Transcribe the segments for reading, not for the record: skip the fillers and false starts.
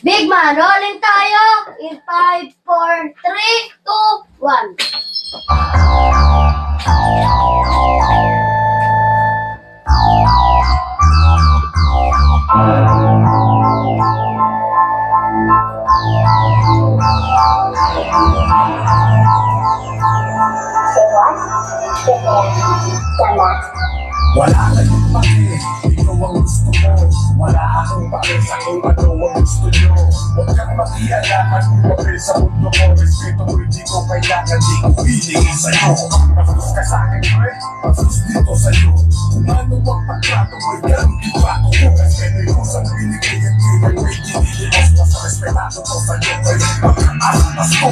Big man, rolling tayo in 5, 4, 3, 2, 1. Wala kayong pake, ikaw ang gusto mo. Wala akong pake sa kung ano ang gusto nyo. Huwag kang makialaman kung mapil sa mundo ko. Respeto mo hindi ko kailangan, di ko hilingi sa'yo. Pagsus ka sa'kin, pre, pagsus dito sa'yo. Kung ano ang pagtrato mo, ganun di bato ko. Respeto yung kusang binigay at kailan may dinilimos. Basta respetado ko sa'yo, kaya magkakasmas ko.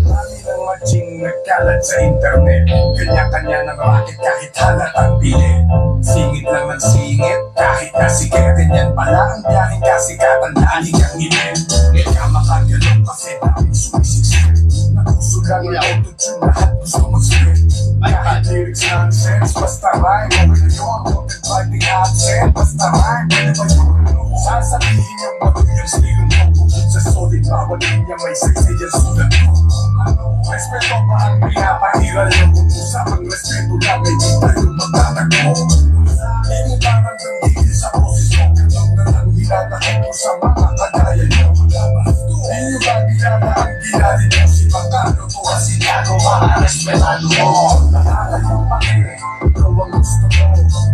Dami ng matching nagkalat sa internet. Kanya-kanya ng racket kahit halatang bilit. Singit lang ng singit, kahit nasiketin yan pala ang biyaheng kasikatan dahil kang ngipin. Kaya makagalong kasi daming sumisiksik. Naguso lang yung autotune, lahat gusto mag-split. Kahit lyrics nonsense, basta rhyme. Okay na yun, content writing absent. Basta rhyme, pwede ba yun? Sasabihin yung matuyang stilo mo. Bukod sa solid, bawat linya may saysay sulat mo. Respeto pa ang pinapahiral mo. Kung usapang respeto lang, ay di tayo magtatagpo. Hindi mo parang nanggigil sa boses mo. Kanang na lang hinatahan mo sa mga kagaya nyo. Hindi nyo ba ginaba ang ginalin mo? Si Magkano to Asinado, mga respetado mo. Nakakayong pake, ikaw ang gusto mo.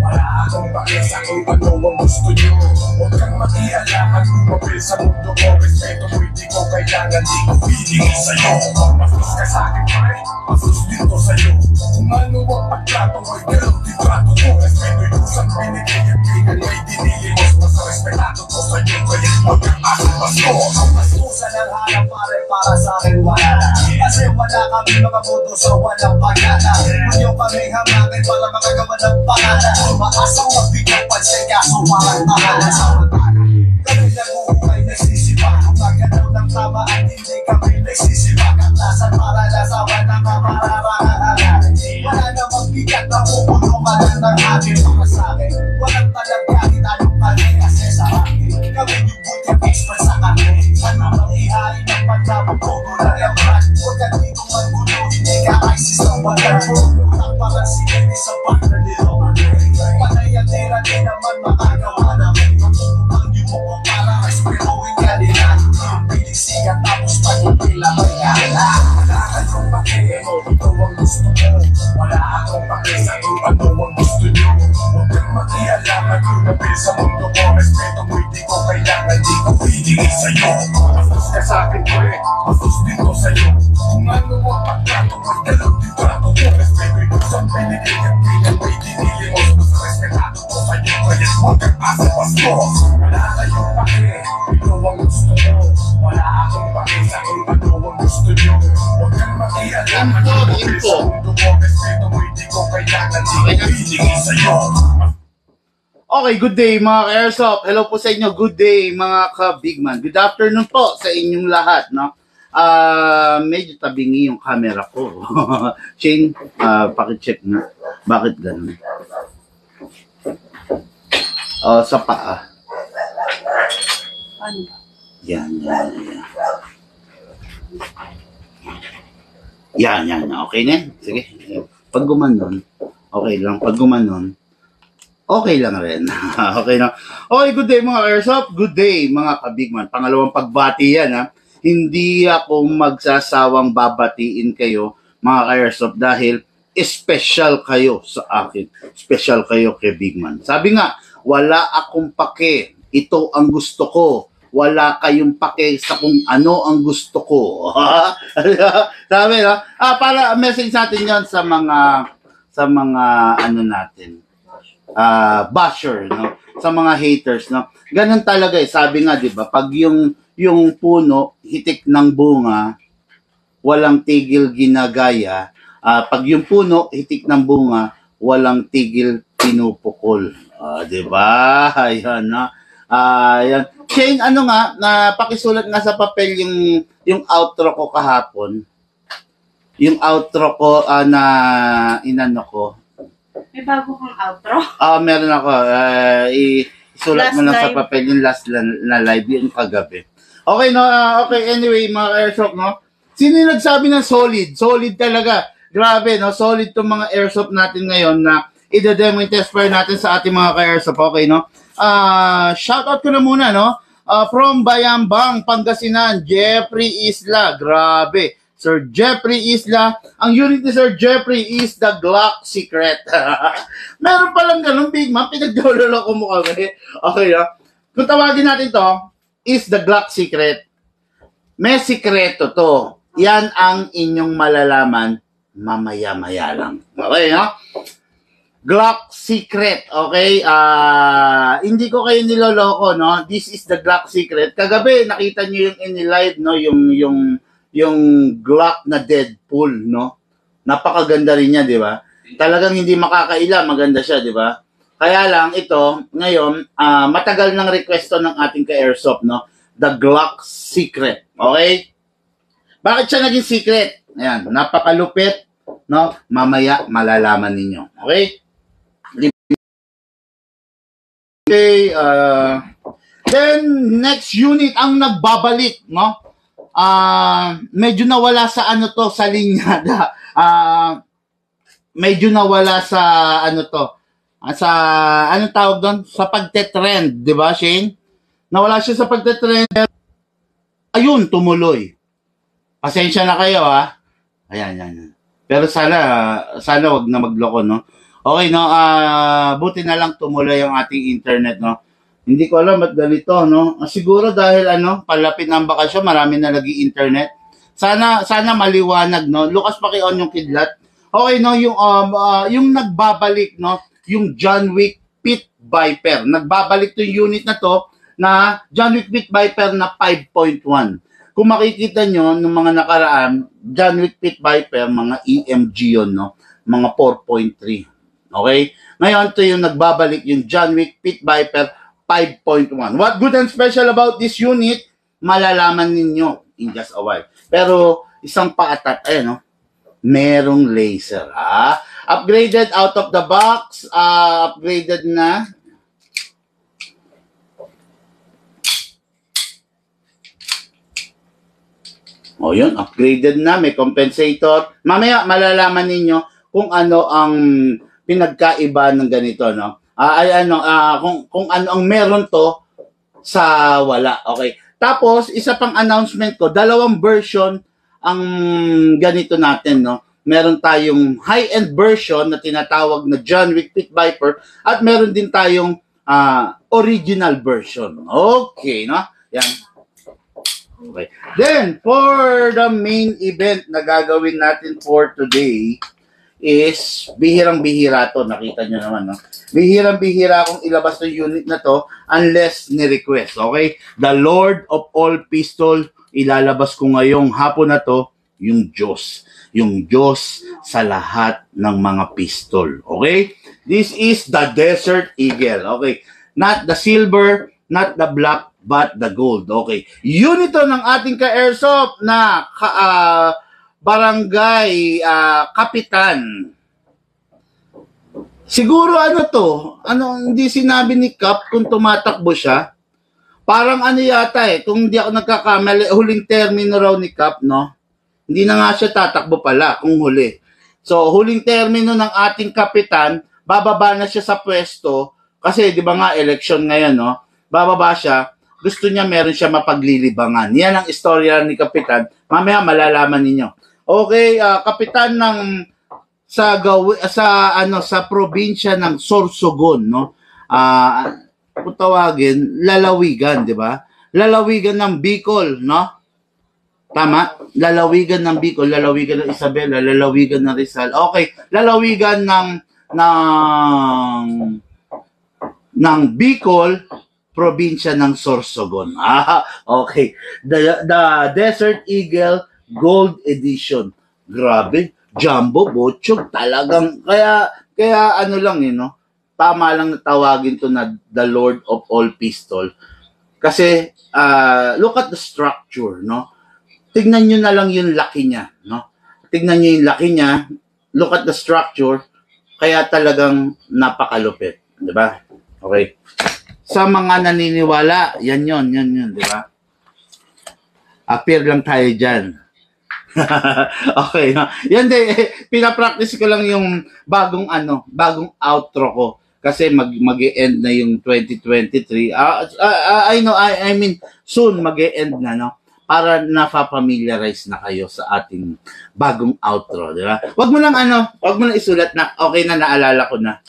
Wala akong pake sa kung ano ang gusto nyo. Huwag kang makialaman kung mapil sa mundo ko. Respeto mo hindi ko kailangan, di ko hilingi sa'yo. Pagsus ka sa'kin, pre, pagsus dito sa'yo. Kung ano ang pagtrato mo, ganun di trato ko. Respeto yung kusang binigay at kailan may dinilimos. Basta respetado ko sa'yo, kaya magkakasmas ko. Ang bastusan ng hanap pare para sa'kin wala na. Kasi wala kami mga bodo sa walang pagana. Manyo kami hamakin para makagawa ng pangalan. Maasang magbigay pansin kaso parang tahanan sa pagana. Kami naguhukay nagsisipa. Ang maganaw ng tama at hindi kami nagsisipa. Katlasan para lasawa ng kamararahan. Wala namang bigat na pupulungan ng akin para sa'kin. Walang talag kahit anong kali kasi sa akin. Kami yung buti expert sa kami. Sana mag-ihain ng pagtabong ko. Gulang yung brand. Huwag ka dito magulo. Hindi ka ISIS ng waterfo. Utak parang si Kenny sa partner ni Robert. Panay ang tera di naman makagawa namin. Matutupang yung mo para respetuhin ka nila. Yung piling siya tapos pagpipila may gala. Wala kayong pake, ikaw ang gusto mo. Wala akong pake sa kung ano ang gusto nyo. Huwag kang makialaman kung mapil sa mundo ko. Respeto mo hindi ko kailangan, di ko hilingi sa'yo. Pastos ka sa'kin, pre, pastos dito sa'yo. Kung ano ang pagtrato mo, ganun din trato ko. Respeto yung kusang binigay at kailan may dinilimos. Basta respetado ko sa'yo, kaya magkakaspas ko. Wala kayong pake, ikaw ang gusto mo. Wala akong pake sa kung ano ang gusto nyo. Huwag kang makialaman kung mapil sa mundo ko. Respeto mo hindi ko kailangan, di ko hilingi sa'yo. Okay, good day mga ka-airsoft. Hello po sa inyo. Good day mga ka-bigman. Good afternoon po sa inyong lahat, no? Medyo tabingi yung camera ko. Shane, pakicheck na. Bakit ganun? Sa paa. Ano? Yan. Yan. Okay na? Sige. Pag gumanon, okay lang. Pag gumanon, okay lang rin. Okay na. Okay, good day mga airsoft. Good day mga kabigman. Pangalawang pagbati yan, ha. Hindi ako magsasawang babatiin kayo mga airsoft dahil special kayo sa akin. Special kayo kay Bigman. Sabi nga, wala akong pake. Ito ang gusto ko. Wala kayong pake sa kung ano ang gusto ko. Sabi na, para message natin yan sa mga ano natin. Basher, no? Sa mga haters, no? Ganun talaga eh. Sabi nga, 'di ba? Pag yung puno hitik ng bunga, walang tigil ginagaya. Pag yung puno hitik ng bunga, walang tigil pinupukol. 'Di ba? Ayun, no? Yan. Shane, ano nga, pakisulat nga sa papel yung outro ko kahapon. Yung outro ko na inano ko. May bago kang outro? Meron ako. Isulat mo lang sa papel yung last na live yun kagabi. Okay, no? Okay, anyway, mga airsoft, no? Sino yung nagsabi ng solid? Solid talaga. Grabe, no? Solid tong mga airsoft natin ngayon na ida-demo yung test fire natin sa ating mga ka-airsoft. Okay, no? Shoutout ko na muna, no? From Bayambang, Pangasinan, Jeffrey Isla. Grabe. Sir Jeffrey Isla. Ang unit ni Sir Jeffrey is the Glock Secret. Meron palang ganun, Big Man. Pinagdololo ko mo kami. Okay, no? Kung tawagin natin to, is the Glock Secret. May sikreto to. Yan ang inyong malalaman mamaya-maya lang. Okay, no? Glock Secret, okay? Hindi ko kayo niloloko, no? This is the Glock Secret. Kagabi, nakita nyo yung in-live, no? Yung Glock na Deadpool, no? Napakaganda rin niya, di ba? Talagang hindi makakaila, maganda siya, di ba? Kaya lang, ito, ngayon, matagal ng requesto ng ating ka-airsoft, no? The Glock Secret, okay? Bakit siya naging secret? Ayan, napakalupit, no? Mamaya, malalaman ninyo, okay? Okay, then, next unit ang nagbabalik, no? Medyo nawala sa ano to, sa linya. Medyo nawala sa ano to, sa, anong tawag doon? Sa pagtetrend, di ba, Shane? Nawala siya sa pagtetrend. Ayun, tumuloy. Pasensya na kayo, ha? Ayan. Pero sana wag na magloko, no? Okay, no? Buti na lang tumuloy ang ating internet, no? Hindi ko alam ba't ganito, no? Siguro dahil, palapit ng bakasyon, marami na nag-i-internet. Sana maliwanag, no? Lucas, paki-on yung kidlat. Okay, no? Yung nagbabalik, no? Yung John Wick Pit Viper. Nagbabalik to yung unit na to na John Wick Pit Viper na 5.1. Kung makikita nyo, nung mga nakaraan, John Wick Pit Viper, mga EMG yun, no? Mga 4.3. Okay? Ngayon, ito yung nagbabalik, yung John Wick Pit Viper 5.1. What good and special about this unit, malalaman ninyo in just a while. Pero, isang paatat, no? Merong laser, Upgraded out of the box, upgraded na. O yun, upgraded na, may compensator. Mamaya malalaman ninyo kung ano ang pinagkaiba ng ganito, no? Kung ano ang meron to sa wala. Okay. Tapos, isa pang announcement ko, 2 version ang ganito natin, no? Meron tayong high-end version na tinatawag na John Wick Pit Viper at meron din tayong original version. Okay, no? Yan. Okay. Then, for the main event na gagawin natin for today is bihirang-bihira to. Nakita nyo naman, no? Bihirang-bihira kung ilabas ng unit na to unless ni-request. Okay? The Lord of all pistol, ilalabas ko ngayong hapon na to, yung Diyos. Yung Diyos sa lahat ng mga pistol. Okay? This is the Desert Eagle. Okay? Not the silver, not the black, but the gold. Okay. Unit to ng ating ka-airsoft na barangay kapitan. Siguro hindi sinabi ni Cap kung tumatakbo siya. Parang yata kung hindi ako nagkakamali, huling termino raw ni Cap, no? Hindi na nga siya tatakbo pala kung huli. So, huling termino ng ating kapitan, bababa na siya sa pwesto kasi 'di ba nga election ngayon, no? Bababa siya. Gusto niya meron siya mapaglilibangan. Yan ang istorya ni Kapitan. Mamaya malalaman ninyo. Okay, Kapitan ng sa probinsya ng Sorsogon, no? Kung tawagin, lalawigan, 'di ba? Lalawigan ng Bicol, no? Tama? Lalawigan ng Bicol, lalawigan ng Isabela, lalawigan ng Rizal. Okay, lalawigan ng Bicol, probinsya ng Sorsogon. Okay. The Desert Eagle Gold Edition. Grabe. Jumbo, bochog. Talagang, kaya no? Tama lang natawagin to na the Lord of all pistol. Kasi, look at the structure, no? Tignan nyo na lang yung laki niya, no? Tignan nyo yung laki niya. Look at the structure. Kaya talagang napakalupit. Diba? Okay. Sa mga naniniwala, yan yun, di ba? Appear lang tayo dyan. Okay, no? Yan din, pinapractice ko lang yung bagong outro ko. Kasi mag-e-end na yung 2023. I know, I mean, soon mag-e-end na, no? Para na-familiarize na kayo sa ating bagong outro, di ba? Wag mo lang isulat na, okay na, naalala ko na.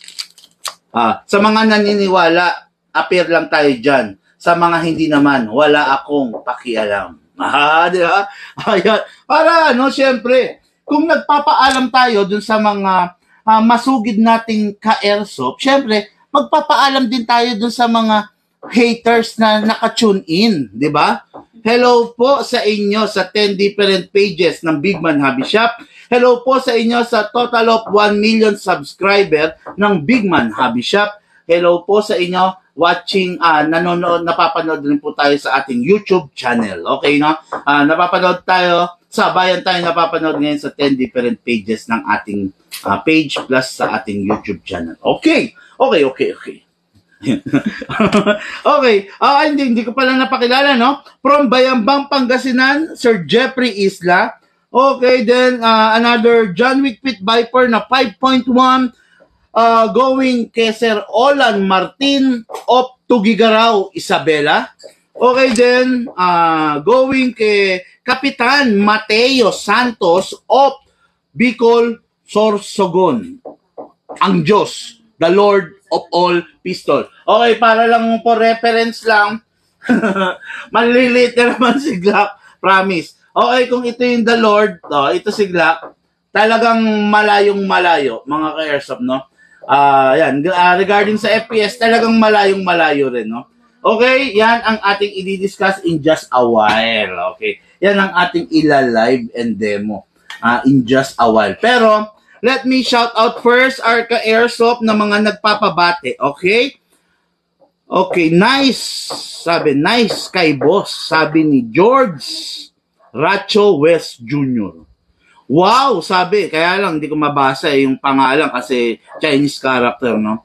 Sa mga naniniwala, appear lang tayo dyan. Sa mga hindi naman, wala akong pakialam. Di ba? Ayan. Para, syempre, kung nagpapaalam tayo dun sa mga masugid nating ka-airsoft, syempre, magpapaalam din tayo dun sa mga haters na naka-tune in, di ba? Hello po sa inyo sa 10 different pages ng Big Man Hobby Shop. Hello po sa inyo sa total of 1 million subscriber ng Big Man Hobby Shop. Hello po sa inyo watching, napapanood din po tayo sa ating YouTube channel. Okay, no? Napapanood tayo, sabayan tayo napapanood ngayon sa 10 different pages ng ating page plus sa ating YouTube channel. Okay. Okay. Hindi ko pala napakilala, no? From Bayambang, Pangasinan, Sir Jeffrey Isla. Okay, then another John Wick Pit Viper na 5.1. Going kay Sir Olan Martin of Tugigaraw, Isabela. Okay, then going kay Kapitan Mateo Santos of Bicol, Sorsogon. Ang Diyos, the Lord of all pistol. Okay, para lang for reference lang, maliliit na naman si Glock, promise. Okay, kung ito yung the Lord, ito si Glock, talagang malayong-malayo, mga ka-airsoft, no? Regarding sa FPS, talagang malayong-malayo rin, no? Okay, yan ang ating i-discuss in just a while, okay? Yan ang ating ila-live and demo in just a while. Pero, let me shout out first our ka-airsoft na mga nagpapabate, okay? Okay, nice. Sabi, nice kay boss. Sabi ni George Racho West Jr. Wow, sabi. Kaya lang, hindi ko mabasa yung pangalan kasi Chinese character, no?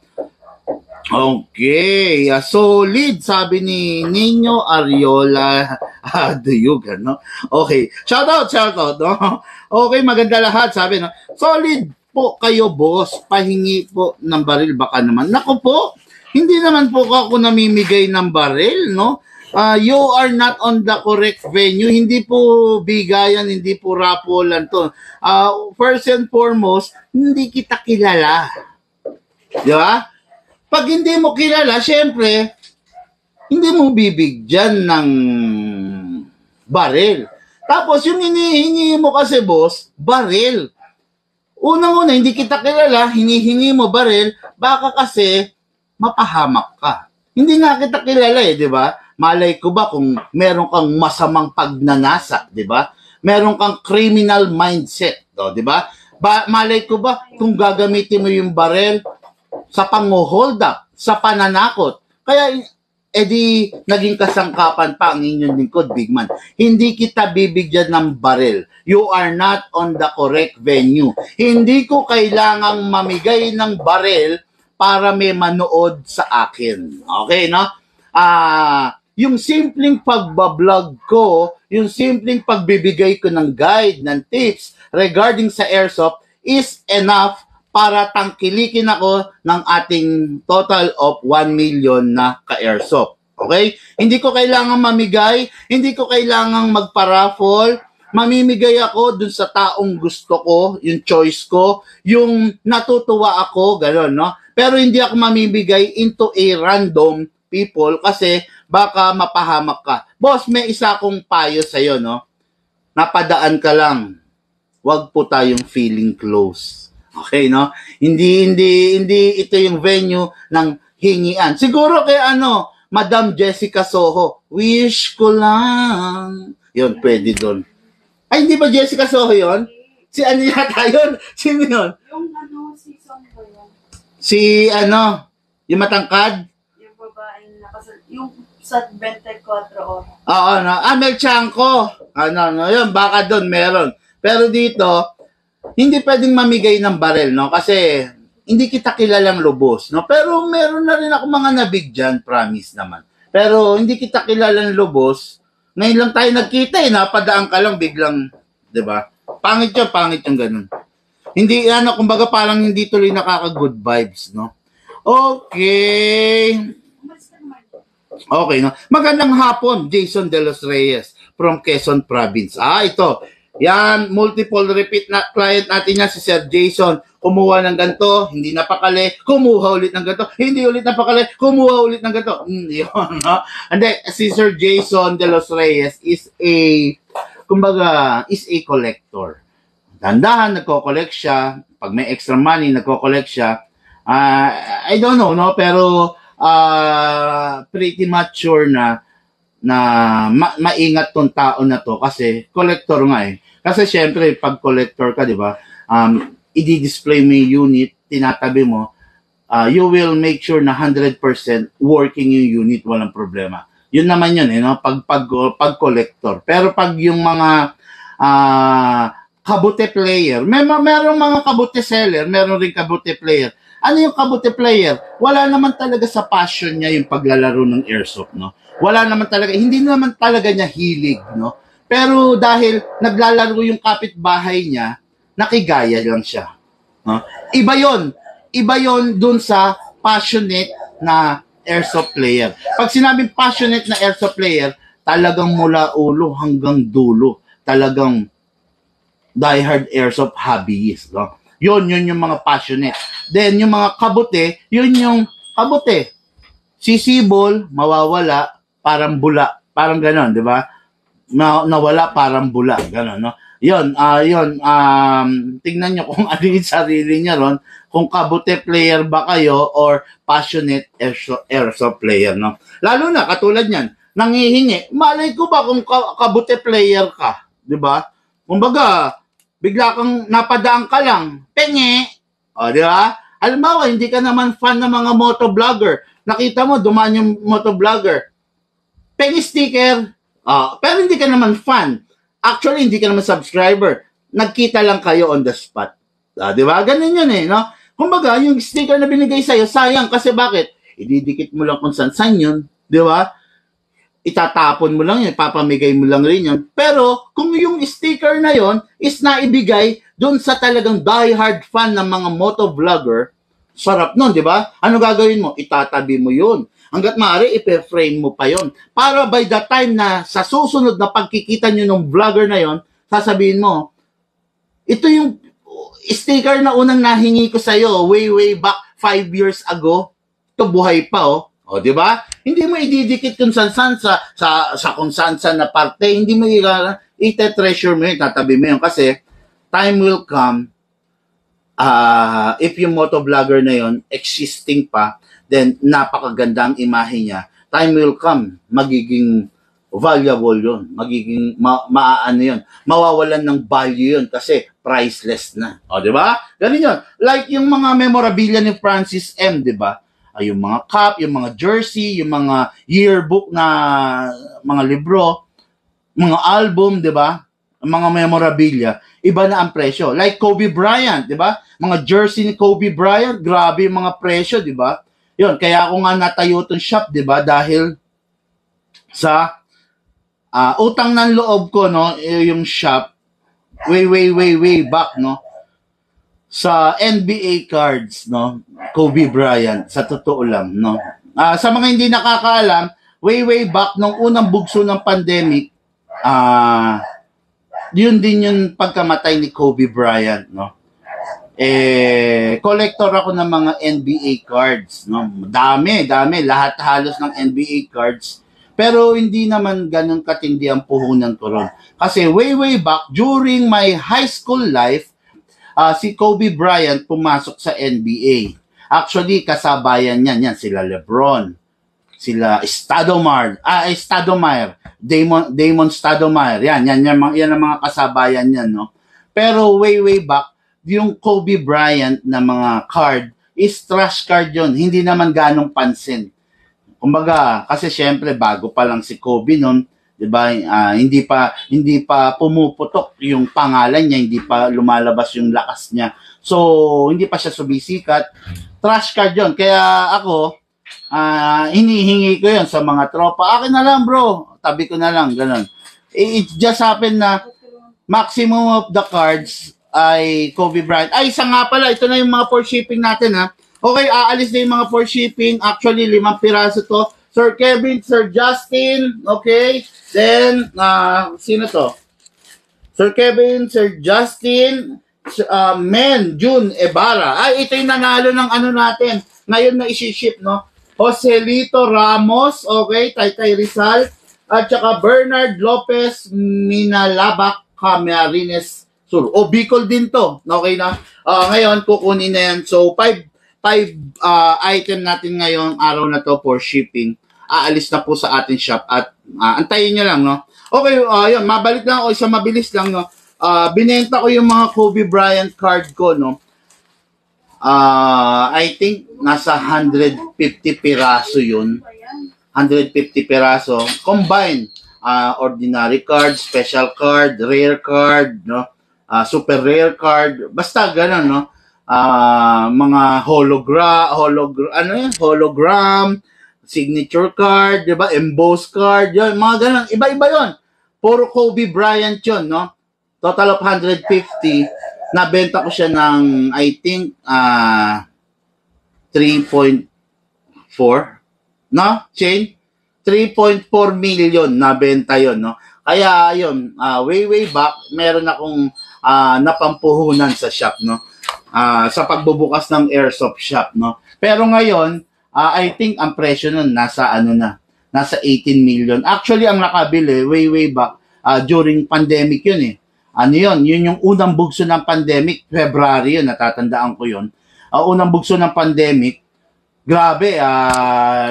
Okay, solid, sabi ni Nino Ariola Duyugan, no? Okay, shout out, no? Okay, maganda lahat, sabi, no? Solid po kayo, boss. Pahingi po ng baril, baka naman. Naku po, hindi naman po ako namimigay ng baril, no? You are not on the correct venue. Hindi po bigayan, hindi po rapolan to. First and foremost, hindi kita kilala. Di ba? Pag hindi mo kilala, syempre, hindi mo bibigyan ng baril. Tapos, yung hinihingi mo kasi, boss, baril. Unang-una, hindi kita kilala, hinihingi mo baril, baka kasi mapahamak ka. Hindi nga kita kilala di ba? Malay ko ba kung meron kang masamang pagnanasa, di ba? Meron kang criminal mindset, di ba? Malay ko ba kung gagamitin mo yung baril sa pang-hold up, sa pananakot. Kaya, edi, naging kasangkapan pa ang inyong lingkod, Big Man. Hindi kita bibigyan ng baril. You are not on the correct venue. Hindi ko kailangang mamigay ng baril para may manood sa akin. Okay, no? Yung simpleng pagbablog ko, yung simpleng pagbibigay ko ng guide, ng tips regarding sa airsoft is enough para tangkilikin ako ng ating total of 1 million na ka-airsoft. Okay? Hindi ko kailangan mamigay, hindi ko kailangan magpa-raffle, mamimigay ako dun sa taong gusto ko, yung choice ko, yung natutuwa ako, gano'n, no? Pero hindi ako mamimigay into a random people kasi baka mapahamak ka. Boss, may isa akong payo sa'yo, no? Napadaan ka lang. Huwag po tayong feeling close. Okay, no? Hindi ito yung venue ng hingian. Siguro kay Madam Jessica Soho, wish ko lang. Yun, pwede doon. Ay, hindi ba Jessica Soho yun? Si ano yata yun? Sino yun? Yung season ko yun. Si yung matangkad? Yung babaeng yung sa 24 oras. Oo, no? Mel Chanco. Yun, baka doon meron. Pero dito, hindi pwedeng mamigay ng baril, no? Kasi hindi kita kilalang lubos, no? Pero meron na rin ako mga nabigyan, promise naman. Pero hindi kita kilalang lubos, Ngayon lang tayo nagkita eh, napadaan ka lang biglang, 'di ba? Pangit yung ganun. Hindi kumbaga parang hindi tuloy nakaka-good vibes, no? Okay. Okay, no? Magandang hapon, Jason De Los Reyes from Quezon Province. Ito. Yan, multiple repeat na client natin yan, si Sir Jason. Kumuha ng ganito, hindi napakali. Kumuha ulit ng ganito, hindi ulit napakali. Kumuha ulit ng ganito. Yun, no? And then, si Sir Jason De Los Reyes is a collector. Dandahan, nagko-collect siya. Pag may extra money, nagko-collect siya. I don't know, no? Pero, pretty much sure na maingat tong tao na to kasi collector nga eh. Kasi syempre, pag collector ka, di ba, i-display mo yung unit, tinatabi mo, you will make sure na 100% working yung unit, walang problema. Yun naman yun, eh, no? Pag collector. Pero pag yung mga kabute player, merong mga kabute seller, meron rin kabute player. Ano yung kabute player? Wala naman talaga sa passion niya yung paglalaro ng airsoft, no? Wala naman talaga, hindi naman talaga niya hilig, no? Pero dahil naglalaro yung kapitbahay niya, nakigaya lang siya, no? Iba yon dun sa passionate na airsoft player. Pag sinabing passionate na airsoft player, talagang mula ulo hanggang dulo, talagang diehard airsoft hobbyist, no? Yun yung mga passionate. Then, yung mga kabute, yun yung kabute. Sisibol, mawawala, parang bula. Parang ganon, di ba? Nawala, parang bula. Ganon, no? Yun, tingnan nyo kung ano yung sarili nyo ron, kung kabute player ba kayo or passionate airsoft player, no? Lalo na, katulad yan, nangihingi, malay ko ba kung kabute player ka? Di ba? Kumbaga, bigla kang napadaan ka lang, penge. O, di ba? Halimbawa, hindi ka naman fan ng mga motovlogger. Nakita mo, dumaan yung motovlogger. Penge sticker. Pero hindi ka naman fan. Actually, hindi ka naman subscriber. Nagkita lang kayo on the spot. Di ba? Ganun yun eh, no? Kumbaga, yung sticker na binigay sa'yo, sayang. Kasi bakit? Ididikit mo lang kung saan yun. Di ba? Itatapon mo lang yun, papamigay mo lang rin yun. Pero, kung yung sticker na yun is naibigay doon sa talagang diehard fan ng mga motovlogger, sarap nun, di ba? Ano gagawin mo? Itatabi mo yun. Hanggat maaari, ipe-frame mo pa yun. Para by the time na sa susunod na pagkikita nyo ng vlogger na yun, sasabihin mo, ito yung sticker na unang nahingi ko sa'yo way back 5 years ago. Ito buhay pa, oh. O, di ba? Hindi mo ididikit kung saan-saan sa kung saan-saan na parte. Hindi mo ite-treasure mo yun, tatabi mo yun. Kasi, time will come, if yung motovlogger na yun, existing pa, then napakaganda ang imahe niya, time will come, magiging valuable yun. Magiging, maano yun. Mawawalan ng value yun kasi priceless na. O, di ba? Ganun yun. Like yung mga memorabilia ni Francis M., di ba? Yung mga cup, yung mga jersey, yung mga yearbook na mga libro, mga album, di ba? Mga memorabilia, iba na ang presyo. Like Kobe Bryant, di ba? Mga jersey ni Kobe Bryant, grabe yung mga presyo, di ba? Yun, kaya ako nga natayo itong shop, di ba? Dahil sa utang ng loob ko, no, yung shop, way back, no, sa NBA cards, no, Kobe Bryant, sa totoo lang, no. Sa mga hindi nakakaalam, way back nung unang bugso ng pandemic, yun din yung pagkamatay ni Kobe Bryant, no. Collector ako ng mga NBA cards, no. Dami, lahat halos ng NBA cards. Pero hindi naman ganun katindi ang puhunan ko ron. Kasi way back during my high school life, si Kobe Bryant pumasok sa NBA. Actually, kasabayan niyan. Yan, sila LeBron, sila Stoudemire, Damon Stoudemire. Yan ang mga kasabayan niyan, no? Pero way back, yung Kobe Bryant na mga card is trash card yun. Hindi naman ganong pansin. Kumbaga, kasi syempre, bago pa lang si Kobe nun, diba? Hindi pa pumuputok yung pangalan niya, hindi pa lumalabas yung lakas niya. So, hindi pa siya sumisikat. Trash card yun. Kaya ako, hinihingi ko yun sa mga tropa. Akin na lang, bro. tabi ko na lang, ganun. It just happened na maximum of the cards ay Kobe Bryant. Ay, isa nga pala, ito na yung mga for shipping natin, ha. Okay, aalis na yung mga for shipping. Actually, 5 piraso to. Sir Kevin, Sir Justin, okay. Then, sino to? Sir Kevin, Sir Justin, June Ibarra. Ay, ito yung nanalo ng ano natin. Ngayon na isi-ship, no? Joselito Ramos, okay, Taytay Rizal, at saka Bernard Lopez Minalabak Camarines Sur. O, Bicol din to. Okay na? Ngayon, kukunin na yan. So, 5 item natin ngayong araw na to for shipping. Aalis na po sa ating shop at antayin nyo lang, no? Okay, yun, mabalik lang ako, isa mabilis lang, no? Binenta ko yung mga Kobe Bryant card ko, no? I think nasa 150 piraso yun. 150 piraso. Combine. Ordinary card, special card, rare card, no? Super rare card. Basta ganun, no? Mga hologram, signature card, di ba? Embossed card, yun. Mga ganun. Iba-iba yun. Puro Kobe Bryant yun, no? Total of 150. Nabenta ko siya ng, I think, 3.4. No? Chain? 3.4 million nabenta yon, no? Kaya, yun, way back, meron akong napampuhunan sa shop, no? Sa pagbubukas ng airsoft shop, no? Pero ngayon, I think ang presyo nun nasa nasa 18 million. Actually, ang nakabili, way back, during pandemic yun, eh. Yun yung unang bugso ng pandemic, February yun, natatandaan ko yun. Unang bugso ng pandemic, grabe,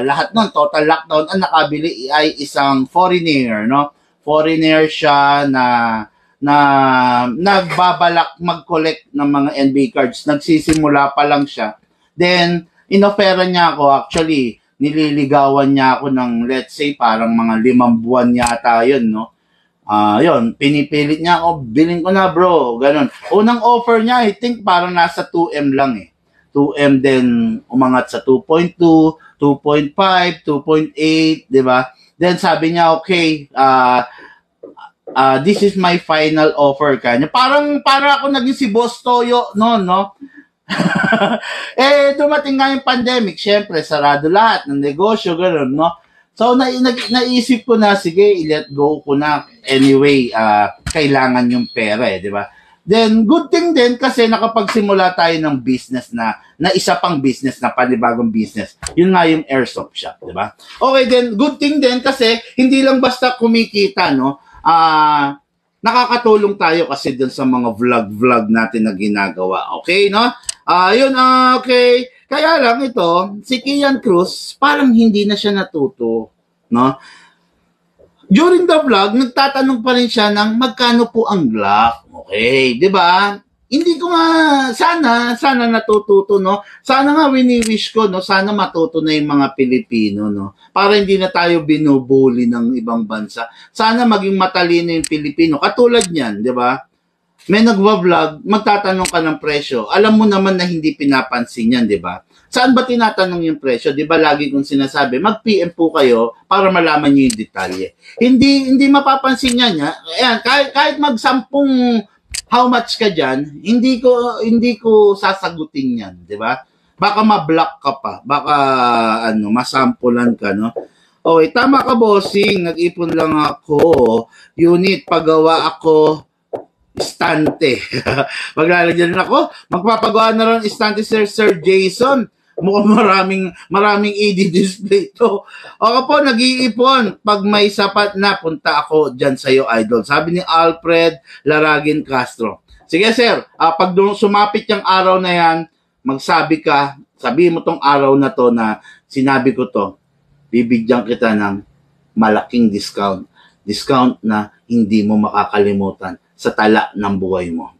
lahat nun, total lockdown, ang nakabili ay isang foreigner, no? Foreigner siya na nagbabalak mag-collect ng mga NBA cards. Nagsisimula pa lang siya. Then, inofera niya ako, actually, nililigawan niya ako ng, let's say, parang mga 5 buwan yata yun, no? Yun, pinipilit niya ako, bilhin ko na bro, ganun. Unang offer niya, I think parang nasa 2M lang eh. 2M then umangat sa 2.2, 2.5, 2.8, di ba? Then sabi niya, okay, this is my final offer kanya. Parang ako naging si Boss Toyo noon, no? Dumating nga yung pandemic, syempre, sarado lahat ng negosyo, ganun, no? So, naisip ko na, sige, i-let go ko na. Anyway, kailangan yung pera, di ba? Then, good thing din kasi nakapagsimula tayo ng business na isa pang business na panibagong business. Yun nga yung airsoft shop, di ba? Okay, then, good thing din kasi hindi lang basta kumikita, no? Nakakatulong tayo kasi dun sa mga vlog natin na ginagawa. Okay, no? Okay. Kaya lang ito, si Kian Cruz, parang hindi na siya natuto, no? During the vlog, nagtatanong pa rin siya ng magkano po ang Glock. Okay, di ba? Hindi ko nga, sana natututo, no? Sana nga wini-wish ko, no? Sana matuto na yung mga Pilipino, no? Para hindi na tayo binubuli ng ibang bansa. Sana maging matalino yung Pilipino. Katulad niyan, di ba? May nagwa-vlog, magtatanong ka ng presyo. Alam mo naman na hindi pinapansin yan, di ba? Saan ba tinatanong yung presyo? Di ba lagi kong sinasabi, mag-PM po kayo para malaman nyo yung detalye. Hindi mapapansin yan. Ayan, kahit mag-10 how much ka dyan, hindi ko sasagutin yan, di ba? Baka ma-block ka pa. Baka masampulan ka, no? Okay, tama ka, bossing. Nag-ipon lang ako. Unit, pagawa ako istante. Maglalagyan ako. Magpapagawa na rin istante Sir Jason. Mukhang maraming ED display to. Okay po, nag-iipon. Pag may sapat na, punta ako dyan sa'yo, idol. Sabi ni Alfred Laragin Castro. Sige, sir. Pag sumapit yung araw na yan, sabi mo tong araw na to na sinabi ko to, bibigyan kita ng malaking discount. Discount na hindi mo makakalimutan sa tala ng buhay mo.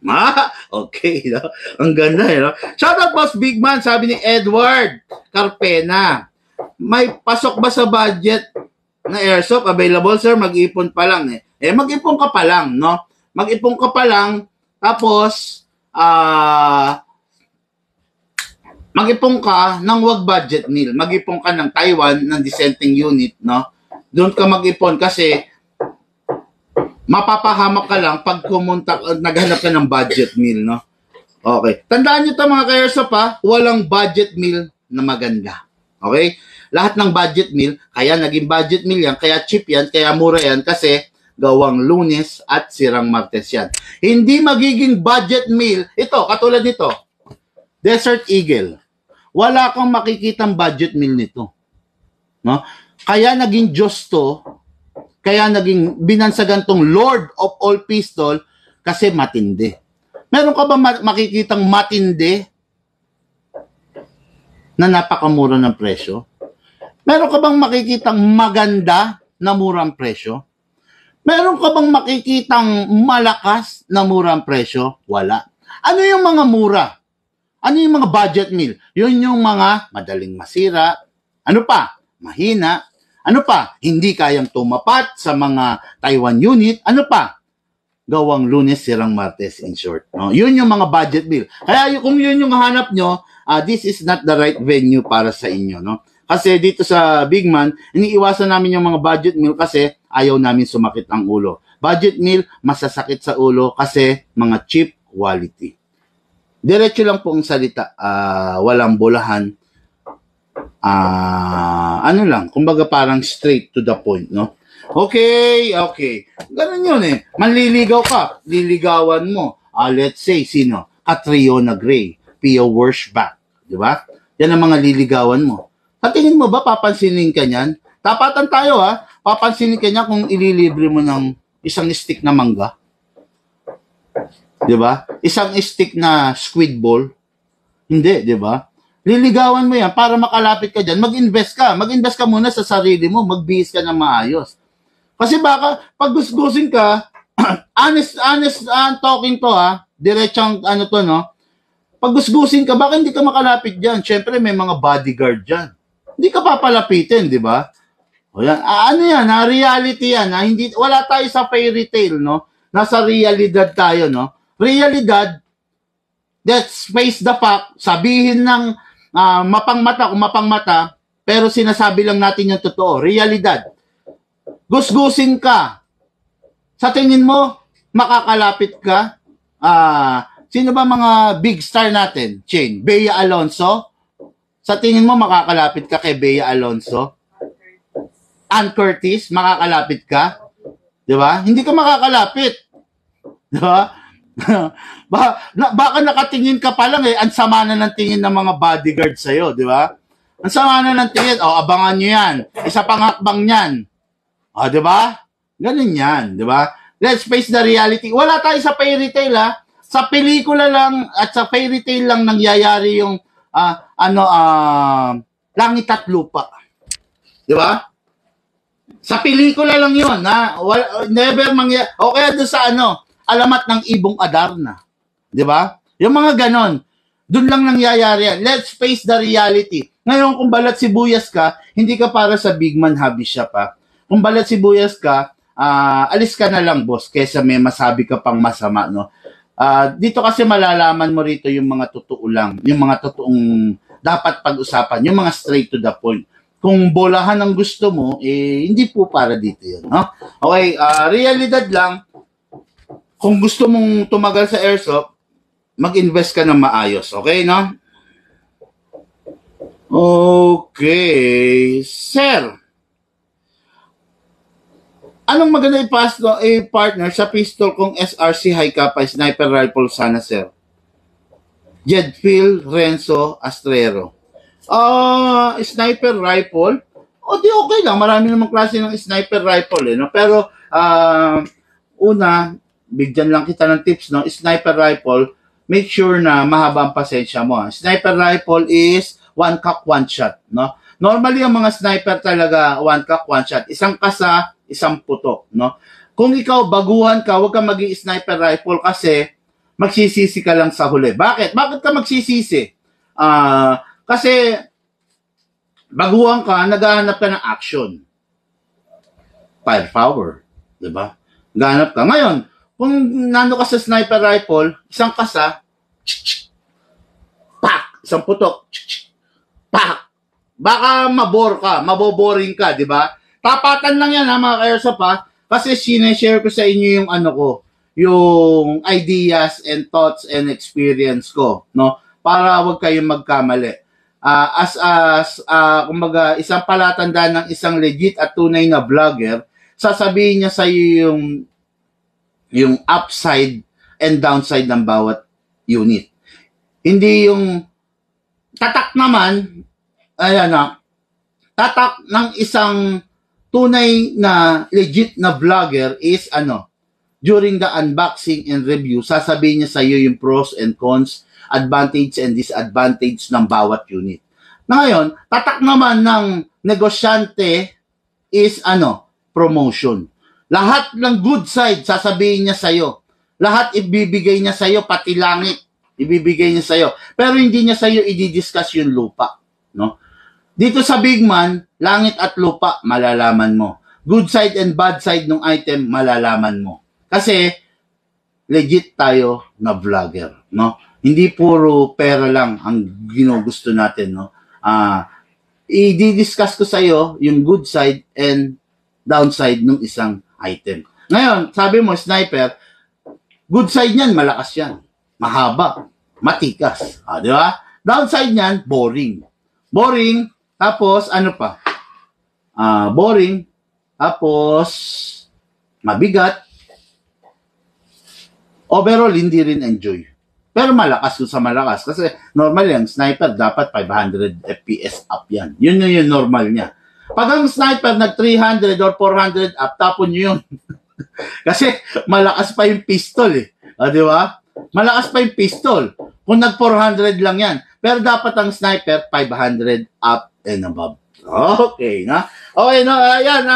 Okay, no? Ang ganda, no? Shoutout, Boss Big Man, sabi ni Edward Carpena. May pasok ba sa budget na airsoft? Available, sir? Mag-ipon pa lang, eh. Mag-ipon ka pa lang, no? Mag-ipon ka pa lang, tapos, mag-ipon ka ng wag budget meal. Mag-ipon ka ng Taiwan, ng dissenting unit, no? Doon ka mag-ipon kasi mapapahamak ka lang pag naghanap ka ng budget meal, no? Okay. Tandaan nyo ito mga ka-airsoft ha, walang budget meal na maganda. Okay? Lahat ng budget meal, kaya naging budget meal yan, kaya cheap yan, kaya mura yan, kasi gawang Lunes at sirang Martes yan. Hindi magiging budget meal, ito, katulad nito, Desert Eagle. Wala kang makikitang budget meal nito. No? Kaya naging Diyos to, kaya naging binansagan tong Lord of all Pistol kasi matindi. Meron ka ba makikitang matindi na napakamura ng presyo? Meron ka bang makikitang maganda na murang presyo? Meron ka bang makikitang malakas na murang presyo? Wala. Ano yung mga mura? Ano yung mga budget meal? Yun yung mga madaling masira. Ano pa? Mahina. Ano pa? Hindi kayang tumapat sa mga Taiwan unit. Ano pa? Gawang Lunes, sirang Martes, in short. No? Yun yung mga budget meal. Kaya kung yun yung hanap nyo, this is not the right venue para sa inyo. No? Kasi dito sa Big Man, iniiwasan namin yung mga budget meal kasi ayaw namin sumakit ang ulo. Budget meal, masasakit sa ulo kasi mga cheap quality. Diretso lang po ang salita. Walang bulahan. Ano lang, kumbaga parang straight to the point, no? Okay. Ganun yun eh. Manliligaw ka, liligawan mo. Let's say, sino? Catriona Gray, Pia Wurschbach. Di ba? Yan ang mga liligawan mo. Sa tingin mo ba, papansinin ka niyan? Tapatan tayo ha. Papansinin ka niya kung ililibre mo ng isang stick na mangga. Di ba? Isang stick na squid ball. Hindi, di ba? Liligawan mo yan para makalapit ka dyan. Mag-invest ka. Mag-invest ka muna sa sarili mo. Magbihis ka ng maayos. Kasi baka, pag gusgusin ka, honest talking to ha, diretsang ano to no, pag gusgusin ka, baka hindi ka makalapit dyan. Siyempre, may mga bodyguard dyan. Hindi ka papalapitin, di ba? O yan, ano yan, reality yan. Hindi, wala tayo sa fairy tale, no? Nasa realidad tayo, no? Realidad, let's face the fact, sabihin ng mapangmata kung mapangmata, pero sinasabi lang natin yung totoo. Realidad. Gusgusin ka. Sa tingin mo, makakalapit ka? Sino ba mga big star natin? Chain, Bea Alonso? Sa tingin mo, makakalapit ka kay Bea Alonso? Ann Curtis, makakalapit ka? Di ba? Hindi ka makakalapit. Di ba? Baka nakatingin ka pa lang ang sama na ng tingin ng mga bodyguard sa'yo, di ba? Ang sama na ng tingin, abangan nyo yan. Isa pang hakbang yan. Di ba? Ganun yan, di ba? Let's face the reality. Wala tayo sa fairy tale, ha? Sa pelikula lang at sa fairy tale lang nangyayari yung langit at lupa. Di ba? Sa pelikula lang yun, ha? Never mangyayari. O kaya doon sa alamat ng Ibong Adarna. Di ba? Yung mga ganon. Doon lang nangyayari yan. Let's face the reality. Ngayon, kung balat sibuyas ka, hindi ka para sa Big Man Hobby Shop, ha? Kung balat sibuyas ka, alis ka na lang, boss, kesa may masabi ka pang masama, no? Dito kasi malalaman mo rito yung mga totoo lang, yung mga totoong dapat pag-usapan, yung mga straight to the point. Kung bolahan ang gusto mo, hindi po para dito yun, no? Okay, realidad lang, kung gusto mong tumagal sa airsoft, mag-invest ka ng maayos, okay, no? Okay, sir. Anong maganda i-partner sa pistol kung SRC High Kappa Sniper Rifle sana, sir? Jedfield Renzo Astrero. Sniper Rifle? Di okay lang. Marami namang klase ng sniper rifle, no? Pero, una, bigyan lang kita ng tips, no? Sniper rifle, make sure na mahaba ang pasensya mo. Sniper rifle is one cock, one shot, no? Normally, ang mga sniper talaga, one cock, one shot. Isang kasa, isang putok, no? Kung ikaw baguhan ka, huwag kang mag-i-sniper rifle kasi magsisisi ka lang sa huli. Bakit? Bakit ka magsisisi? Kasi baguhan ka, naghahanap ka ng action. Firepower, di ba? Naghahanap ka. Ngayon, kung nando ka sa sniper rifle, isang kasa, pak! Isang putok, pak! Baka maboring ka, di ba? Tapatan lang yan ha mga ka-airsoft ha. Kasi sineshare ko sa inyo yung ano ko, yung ideas and thoughts and experience ko, no? Para wag kayong magkamali. Kumbaga, isang palatandaan ng isang legit at tunay na vlogger, sasabihin niya sa iyo yung upside and downside ng bawat unit. Hindi yung tatak naman, ayan na, tatak ng isang tunay na legit na vlogger is during the unboxing and review, sasabihin niya sa iyo yung pros and cons, advantage and disadvantage ng bawat unit. Na ngayon, tatak naman ng negosyante is promotion. Lahat ng good side sasabihin niya sa iyo. Lahat ibibigay niya sa iyo, pati langit ibibigay niya sa iyo. Pero hindi niya sa iyo i-discuss yung lupa, no? Dito sa Big Man, langit at lupa malalaman mo. Good side and bad side ng item malalaman mo. Kasi legit tayo na vlogger, no? Hindi puro pera lang ang ginugusto natin, no? I-discuss ko sa iyo yung good side and downside ng isang item. Ngayon, sabi mo sniper, good side niyan malakas yan. Mahaba, matikas, di ba? Downside niyan boring. Boring, tapos ano pa? Boring, tapos mabigat. Overall, hindi rin enjoy. Pero malakas kung sa malakas. Kasi normal yan, sniper dapat 500 FPS up yan. Yun yung normal niya. Pag ang sniper nag 300 or 400 up, tapon nyo yun. Kasi malakas pa yung pistol eh. Di ba? Malakas pa yung pistol. Kung nag 400 lang yan. Pero dapat ang sniper 500 up and above. Okay, na? Okay, no? Ayan,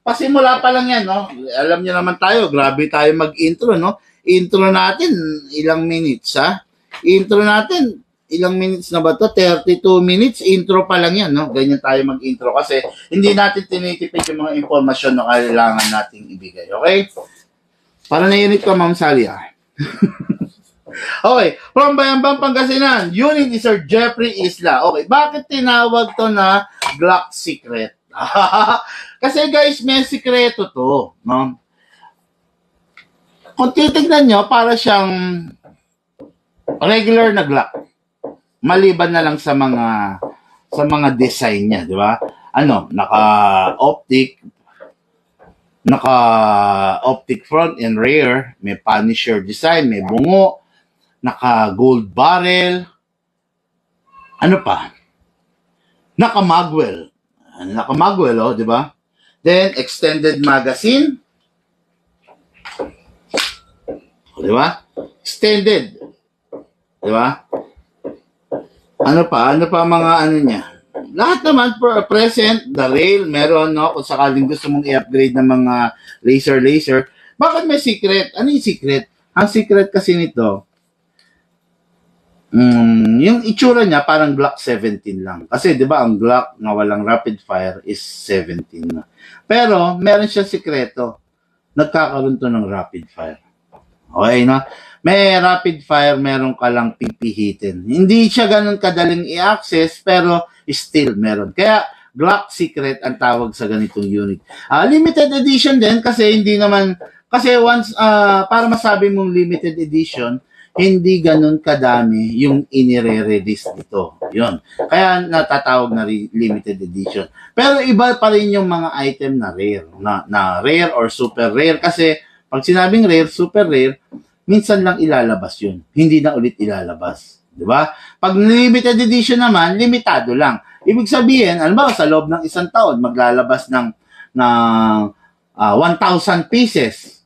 pasimula pa lang yan, no? Alam niyo naman tayo, grabe tayo mag-intro, no? Intro natin, ilang minutes, ha? Intro natin, ilang minutes na ba to? 32 minutes, intro pa lang yan, no? Ganyan tayo mag-intro kasi hindi natin tinitipid yung mga informasyon na kailangan nating ibigay, okay? Para naiinit ka, Ma'am Sally, ha? Okay, from Bayambang, Pangasinan, unit ni Sir Jeffrey Isla. Okay, bakit tinawag to na Glock Secret? Kasi guys, may sikreto to, no? Kung titignan nyo, para siyang regular na Glock. Maliban na lang sa mga design niya, di ba? Naka-optic front and rear, may Punisher design, may bungo, naka-gold barrel, naka-magwell. Naka-magwell, di ba? Then, extended magazine. Di ba? Extended. Di ba? Ano pa mga niya? Lahat naman, present, the rail, meron, no? Kung sakaling gusto mong i-upgrade ng mga laser. Bakit may secret? Ano yung secret? Ang secret kasi nito, yung itsura niya parang Glock 17 lang. Kasi 'di ba ang Glock na walang rapid fire is 17 na. Pero meron siya sikreto. Nagkakaroon to ng rapid fire. Okay na? May rapid fire, meron ka lang pipihitin. Hindi siya ganun kadaling i-access pero still meron. Kaya Glock Secret ang tawag sa ganitong unit. Limited edition din kasi once para masabi mong limited edition, hindi ganun kadami yung inire-release nito. Yun. Kaya natatawag na limited edition. Pero iba pa rin yung mga item na rare. Na rare or super rare. Kasi pag sinabing rare, super rare, minsan lang ilalabas yun. Hindi na ulit ilalabas. Diba? Pag limited edition naman, limitado lang. Ibig sabihin, sa loob ng isang taon, maglalabas ng 1,000 pieces.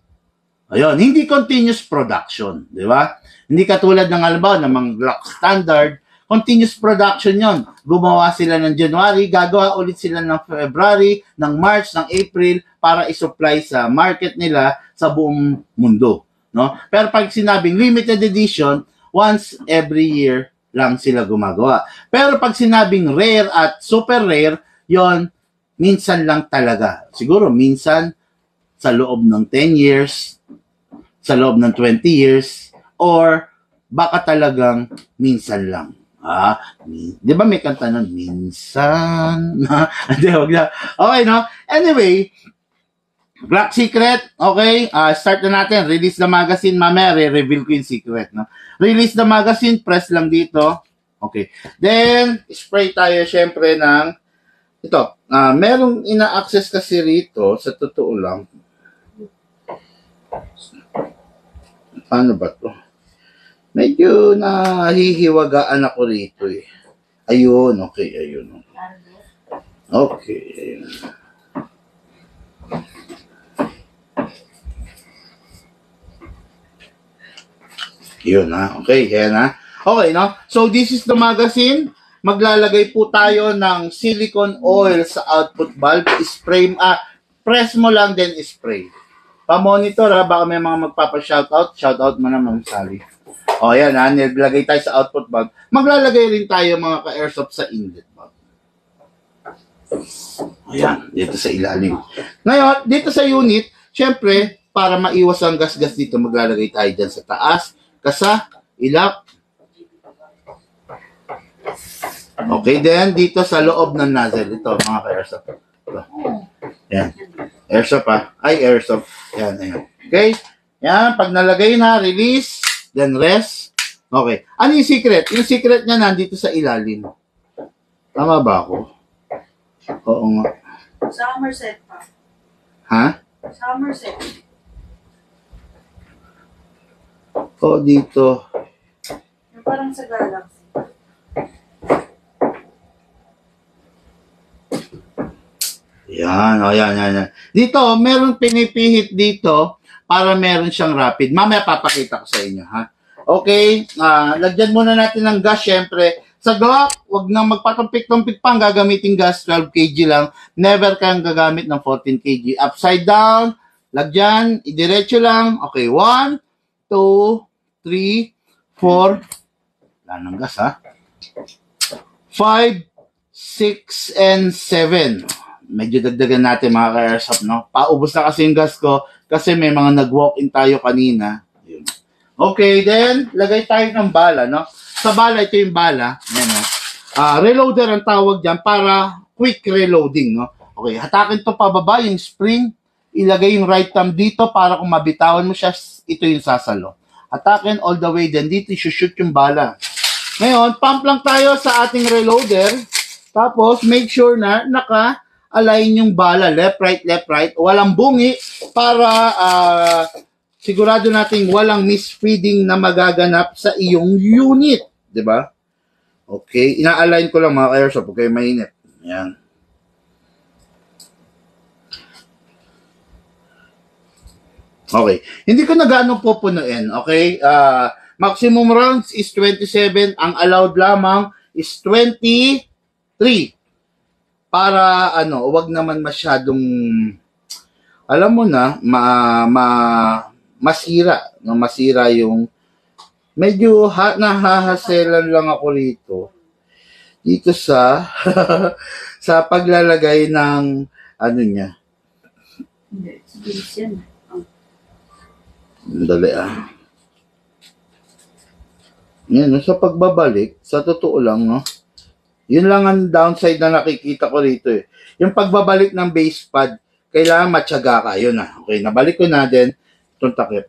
Ayun, hindi continuous production. Diba? Hindi katulad ng ng mga Glock standard, continuous production yon. Gumawa sila ng January, gagawa ulit sila ng February, ng March, ng April, para isupply sa market nila sa buong mundo. No? Pero pag sinabing limited edition, once every year lang sila gumagawa. Pero pag sinabing rare at super rare, yon minsan lang talaga. Siguro minsan sa loob ng 10 years, sa loob ng 20 years, or baka talagang minsan lang. Di ba may kanta nun? Minsan. Hindi, wag na. Okay, no? Anyway, Glock Secret, okay? Start na natin. Release the magazine. Mamaya, re-reveal ko yung secret, no? Release the magazine. Press lang dito. Okay. Then, spray tayo syempre ng ito. Merong ina-access kasi rito, sa totoo lang. Paano ba to? Medyo nahihiwagaan ako rito eh. Ayun, okay, ayun. Okay, ayun. Yun okay, yan Okay, no? So, this is the magazine. Maglalagay po tayo ng silicone oil sa output valve. Spray, press mo lang then spray. Pa-monitor baka may mga magpapa-shoutout. Shoutout mo na, Ma'am Sally. O, yan nilagay tayo sa output valve. Maglalagay rin tayo mga ka-airsoft sa inlet valve. Ayan, dito sa ilalim. Ngayon, dito sa unit, syempre, para maiwas ang gas-gas dito, maglalagay tayo dyan sa taas, kasa, ilap. Okay, then, dito sa loob ng nozzle, ito, mga ka-airsoft. Yan. Airsoft airsoft. Yan, ayan. Okay? Yan, pag nalagay na, release. Then rest. Okay. Ano yung secret? Yung secret niya nandito sa ilalim. Tama ba ako? Oo nga. Somerset pa. Ha? Somerset. Oo, dito. Yung parang sa Galaxy. Yan, yan. Dito, meron pinipihit dito para meron siyang rapid. Mamaya papakita ko sa inyo, ha? Okay, lagyan muna natin ng gas, syempre. Sa Glock, wag nang magpatumpik-tumpik pa, gagamitin gas, 12 kg lang. Never kang gagamit ng 14 kg. Upside down, lagyan, idiretso lang. Okay, 1, 2, 3, 4. Wala ng gas, ha? 5, 6, and 7. Medyo dagdagan natin mga ka-airsoft, no? Paubos na kasi yung gas ko kasi may mga nag-walk-in tayo kanina. Yun. Okay, then, lagay tayo ng bala, no? Sa bala, ito yung bala. Yan, no? Reloader ang tawag dyan para quick reloading, no? Okay, hatakin to pababa, yung spring. Ilagay yung right thumb dito para kung mabitawan mo siya, ito yung sasalo. Hatakin all the way, then dito shoot yung bala. Ngayon, pump lang tayo sa ating reloader. Tapos, make sure na naka-align yung bala. Left, right. Walang bungi para sigurado nating walang misfeeding na magaganap sa iyong unit. Diba? Okay. Ina-align ko lang mga ka-airsoft. Okay, mainit. Yan. Okay. Hindi ko na gaano pupunuin. Okay? Maximum rounds is 27. Ang allowed lamang is 23. Para wag naman masyadong alam mo na masira, no, masira yung medyo nahahaselan lang ako dito sa sa paglalagay ng niya. Hindi, bilis yan. Dali Yan, sa pagbabalik, sa totoo lang, no? Yun lang ang downside na nakikita ko rito eh. Yung pagbabalik ng base pad, kailangan matyaga ka. Yun na. Okay, nabalik ko na din itong takip.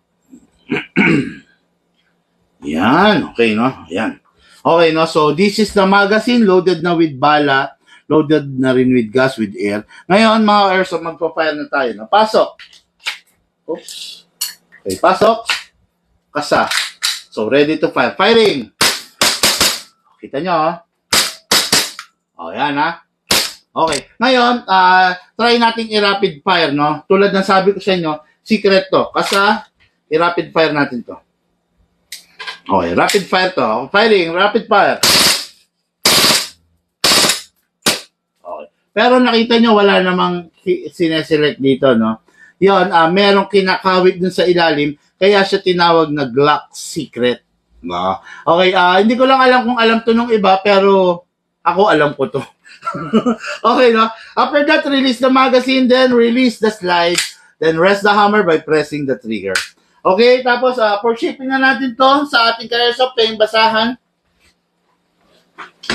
Yan. Okay, no? Yan. Okay, no? So, this is the magazine loaded na with bala, loaded na rin with gas, with air. Ngayon, mga airsoft, magpa-fire na tayo. No? Pasok. Oops. Okay, pasok. Kasa. So, ready to fire. Firing! Kita nyo, oh. O, yan, ha? Okay. Ngayon, try natin i-rapid fire, no? Tulad ng sabi ko sa inyo, secret to. Kasa, i-rapid fire natin to. Okay, rapid fire to. Firing, rapid fire. Okay. Pero nakita nyo, wala namang sineselect dito, no? Yun, merong kinakawit dun sa ilalim, kaya siya tinawag na Glock Secret. No? Okay, hindi ko lang alam kung alam to nung iba, pero ako alam ko to. Okay, no? After that, release the magazine, then release the slide, then rest the hammer by pressing the trigger. Okay, tapos for shipping na natin to sa ating ka-airsoft, yung basahan.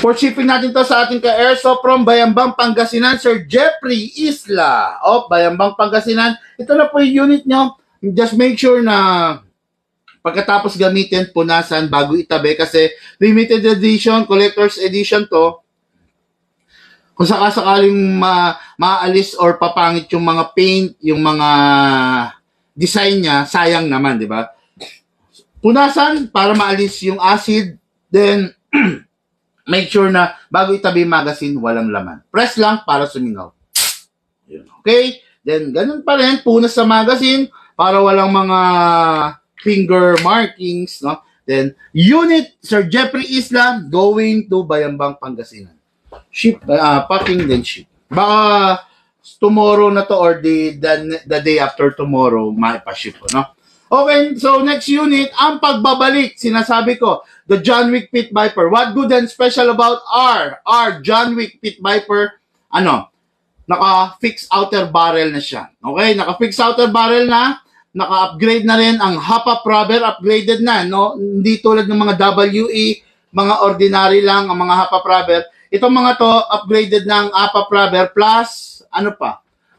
For shipping natin to sa ating ka-airsoft from Bayambang, Pangasinan, Sir Jeffrey Isla of Bayambang, Pangasinan. Ito na po yung unit nyo. Just make sure na pagkatapos gamitin, punasan bago itabi kasi limited edition, collector's edition to. Kung sakasakaling maalis or papangit yung mga paint, yung mga design niya, sayang naman, di ba? Punasan para maalis yung acid, then make sure na bago itabi yung magazine, walang laman. Press lang para sumingaw. Okay? Then, ganun pa rin, punas sa magazine para walang mga finger markings, no? Then, unit, Sir Jeffrey Isla, going to Bayambang, Pangasinan. Ship, packing, then ship. Baka tomorrow na to or the day after tomorrow, maipa-ship ko, no? Okay, so next unit, ang pagbabalik, sinasabi ko, the John Wick Pit Viper. What good and special about our John Wick Pit Viper? Naka-fix outer barrel na siya. Okay, naka-fix outer barrel na, naka-upgrade na rin ang hop-up rubber, upgraded na, no? Hindi tulad ng mga WE, mga ordinary lang ang mga hop-up rubber. Itong mga to, upgraded ng hop-up rubber plus,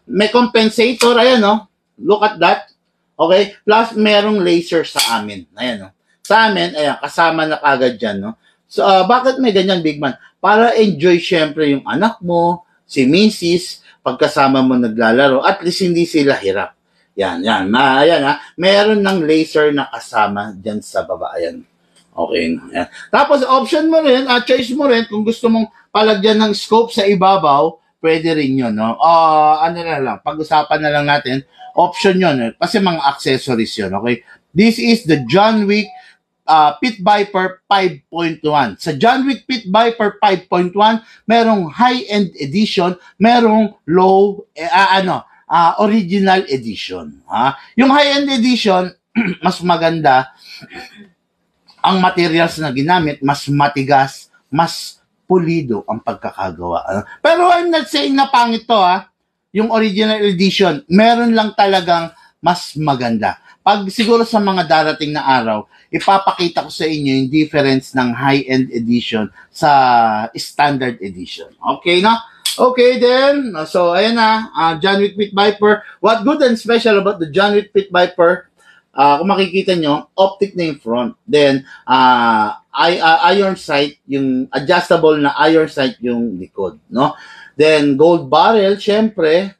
may compensator, ayan, no? Look at that. Okay? Plus, merong laser sa amin. Ayan, no? Sa amin, ayan, kasama na kagad dyan, no? So, bakit may ganyan, big man? Para enjoy, syempre, yung anak mo, si Mrs., pagkasama mo naglalaro, at least hindi sila hirap. Yan. Ayan, ha? Meron ng laser na kasama dyan sa baba. Ayan. Okay. Ayan. Tapos, option mo rin, choice mo rin, kung gusto mong palagyan ng scope sa ibabaw, pwede rin yun, no? Pag-usapan na lang natin, option yun, kasi mga accessories yun, okay? This is the John Wick Pit Viper 5.1. Sa John Wick Pit Viper 5.1, merong high-end edition, merong original edition. Yung high-end edition, mas maganda, ang materials na ginamit, mas matigas, mas pulido ang pagkakagawa. Pero I'm not saying na pangit to, yung original edition, meron lang talagang mas maganda. Pag siguro sa mga darating na araw, ipapakita ko sa inyo yung difference ng high-end edition sa standard edition. Okay, no? Okay, then. So, ayan na. John Wick Pit Viper. What good and special about the John Wick Pit Viper? Kung makikita nyo, optic na yung front. Then, iron sight, yung adjustable na iron sight yung likod, no? Then, gold barrel, syempre,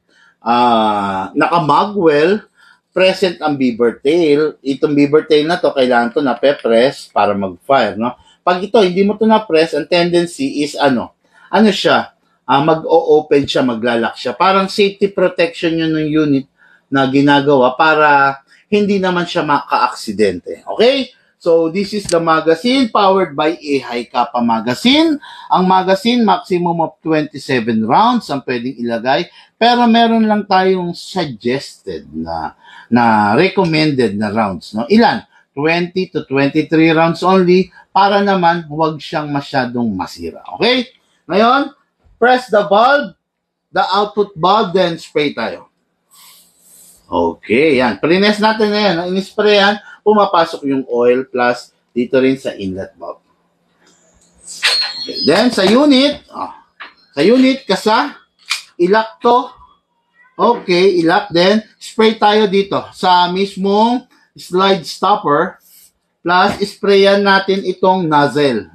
naka-magwell, present ang beaver tail. Itong beaver tail na to, kailangan to na-press para mag-fire, no? Pag ito, hindi mo to na-press, ang tendency is, siya, mag-o-open siya, maglalak siya. Parang safety protection yun ng unit na ginagawa para hindi naman siya maka-aksidente. Okay? So, this is the magazine powered by a high kappa magazine. Ang magazine, maximum of 27 rounds ang pwedeng ilagay. Pero meron lang tayong suggested na recommended na rounds. No? Ilan? 20 to 23 rounds only para naman huwag siyang masyadong masira. Okay? Ngayon, press the valve, the output valve, then spray tayo. Okay, yan. Prines natin na yan. In-spray yan, pumapasok yung oil plus dito rin sa inlet valve. Okay. Then, sa unit, ilock to. Okay, ilock. Then, spray tayo dito sa mismong slide stopper plus sprayan natin itong nozzle.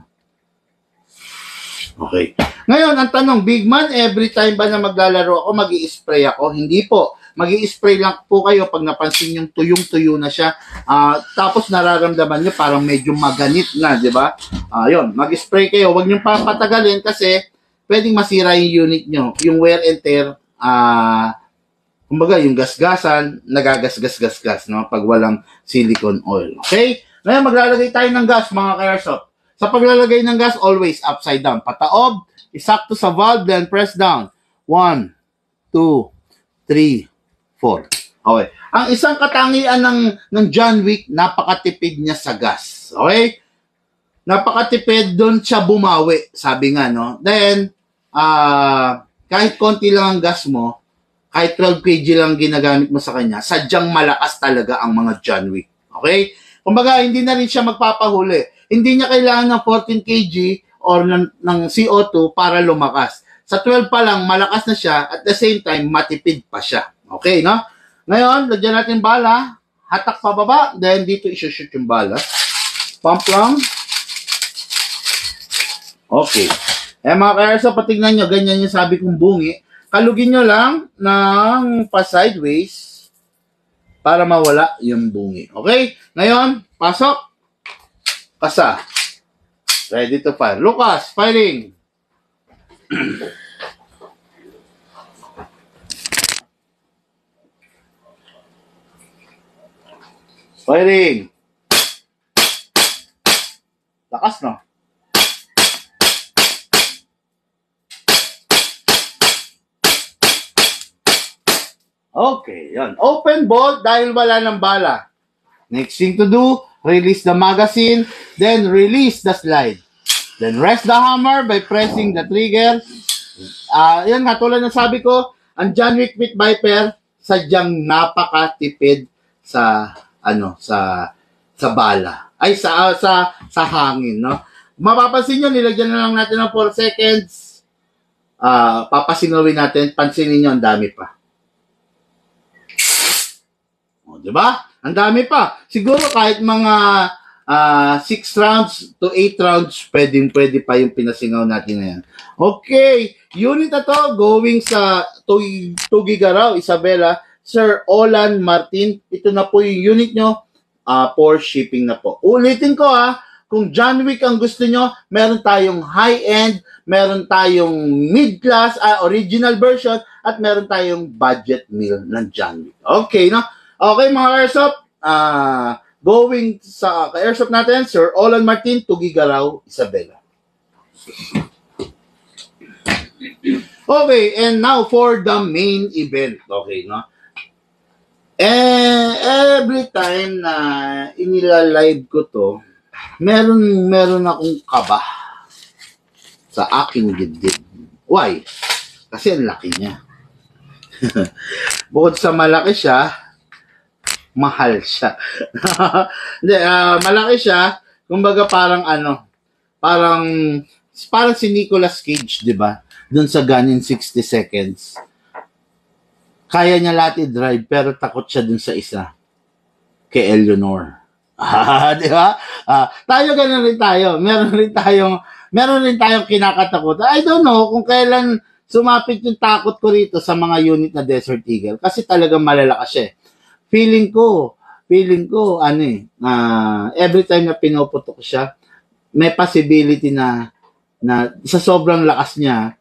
Okay. Ngayon, ang tanong, big man, every time ba na maglalaro ako, mag-i-spray ako? Hindi po. Mag-i-spray lang po kayo pag napansin yung tuyong-tuyo na siya. Tapos nararamdaman nyo parang medyo maganit na, di ba? Yun, mag-spray kayo. Huwag nyo papatagalin kasi pwedeng masira yung unit nyo. Yung wear and tear, kumbaga yung gasgasan, nagagasgas-gasgas, no? Pag walang silicone oil. Okay? Ngayon, maglalagay tayo ng gas, mga ka-airsoft. Sa paglalagay ng gas, always upside down. Pataob, isakto sa valve, then press down. 1, 2, 3, 4. Okay. Ang isang katangian ng John Wick, napakatipid niya sa gas. Okay? Napakatipid, doon siya bumawi, sabi nga, no? Then, kahit konti lang ang gas mo, kahit 12 kg lang ginagamit mo sa kanya, sadyang malakas talaga ang mga John Wick. Okay? Kumbaga, hindi na rin siya magpapahuli. Hindi niya kailangan ng 14 kg or ng CO2 para lumakas. Sa 12 pa lang, malakas na siya, at the same time, matipid pa siya. Okay, no? Ngayon, lagyan natin bala, hatak pababa, then dito isushoot yung bala. Pump lang. Okay. Mga ka-airsoft, patignan nyo, ganyan yung sabi kong bungi. Kalugin nyo lang ng pa-sideways para mawala yung bungi. Okay? Ngayon, pasok. Kasa. Ready to fire. Lucas, firing. Firing. Lakas, no? Okay, yan. Open bolt dahil wala ng bala. Next thing to do, release the magazine, then release the slide. Then rest the hammer by pressing the trigger. Yan nga, tulad ng sabi ko, ang John Wick Pit Viper, sadyang napakatipid sa sa bala. Ay, sa hangin, no? Mapapansin nyo, nilagyan na lang natin ng 4 seconds. Papasinawin natin, pansinin nyo, ang dami pa. Diba? Ang dami pa. Siguro kahit mga 6 rounds to 8 rounds, pwede pa yung pinasingaw natin na yan. Okay. Unit na to, going sa Tugigaraw, Isabela, Sir Olan Martin. Ito na po yung unit nyo for shipping na po. Ulitin ko kung John Wick ang gusto nyo, meron tayong high-end, meron tayong mid-class, original version, at meron tayong budget meal ng John Wick. Okay, no? Okay, mga airsoft, going sa airsoft natin, Sir Olan Martin, Tugigaraw, Isabela. Okay, and now for the main event. Okay, no? Every time na inilalive ko to, meron akong kaba sa aking dibdib. Why? Kasi ang laki niya. Bukod sa malaki siya, mahal siya. Hindi, malaki siya. Kumbaga parang si Nicolas Cage, di ba? Doon sa Gun in 60 Seconds. Kaya niya lahat i-drive, pero takot siya dun sa isa. Kay Eleanor. Di ba? Tayo ganun rin tayo. Meron rin tayong kinakatakutan. I don't know kung kailan sumapit yung takot ko rito sa mga unit na Desert Eagle. Kasi talagang malalakas siya. Feeling ko, every time na pinuputok siya, may possibility na sa sobrang lakas niya,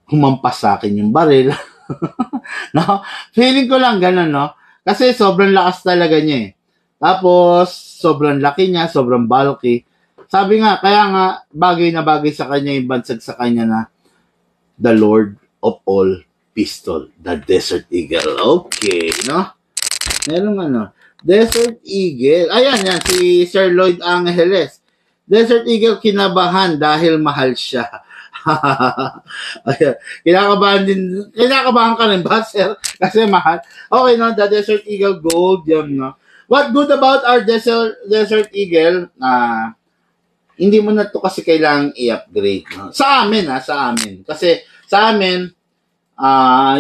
humampas sa akin yung baril. No? Feeling ko lang ganun, no? Kasi sobrang lakas talaga niya eh. Tapos, sobrang laki niya, sobrang bulky. Sabi nga, kaya nga, bagay na bagay sa kanya yung bansag sa kanya na the Lord of all pistol, the Desert Eagle. Okay, no? Merong Desert Eagle. Ayan, yan, si Sir Lloyd Angeles. Desert Eagle, kinabahan dahil mahal siya. Ayan. Kinakabahan ka rin ba, sir? Kasi mahal. Okay, no, the Desert Eagle Gold, yan, no? What good about our Desert Eagle? Hindi mo na to kasi kailangang i-upgrade. No? Sa amin. Kasi sa amin,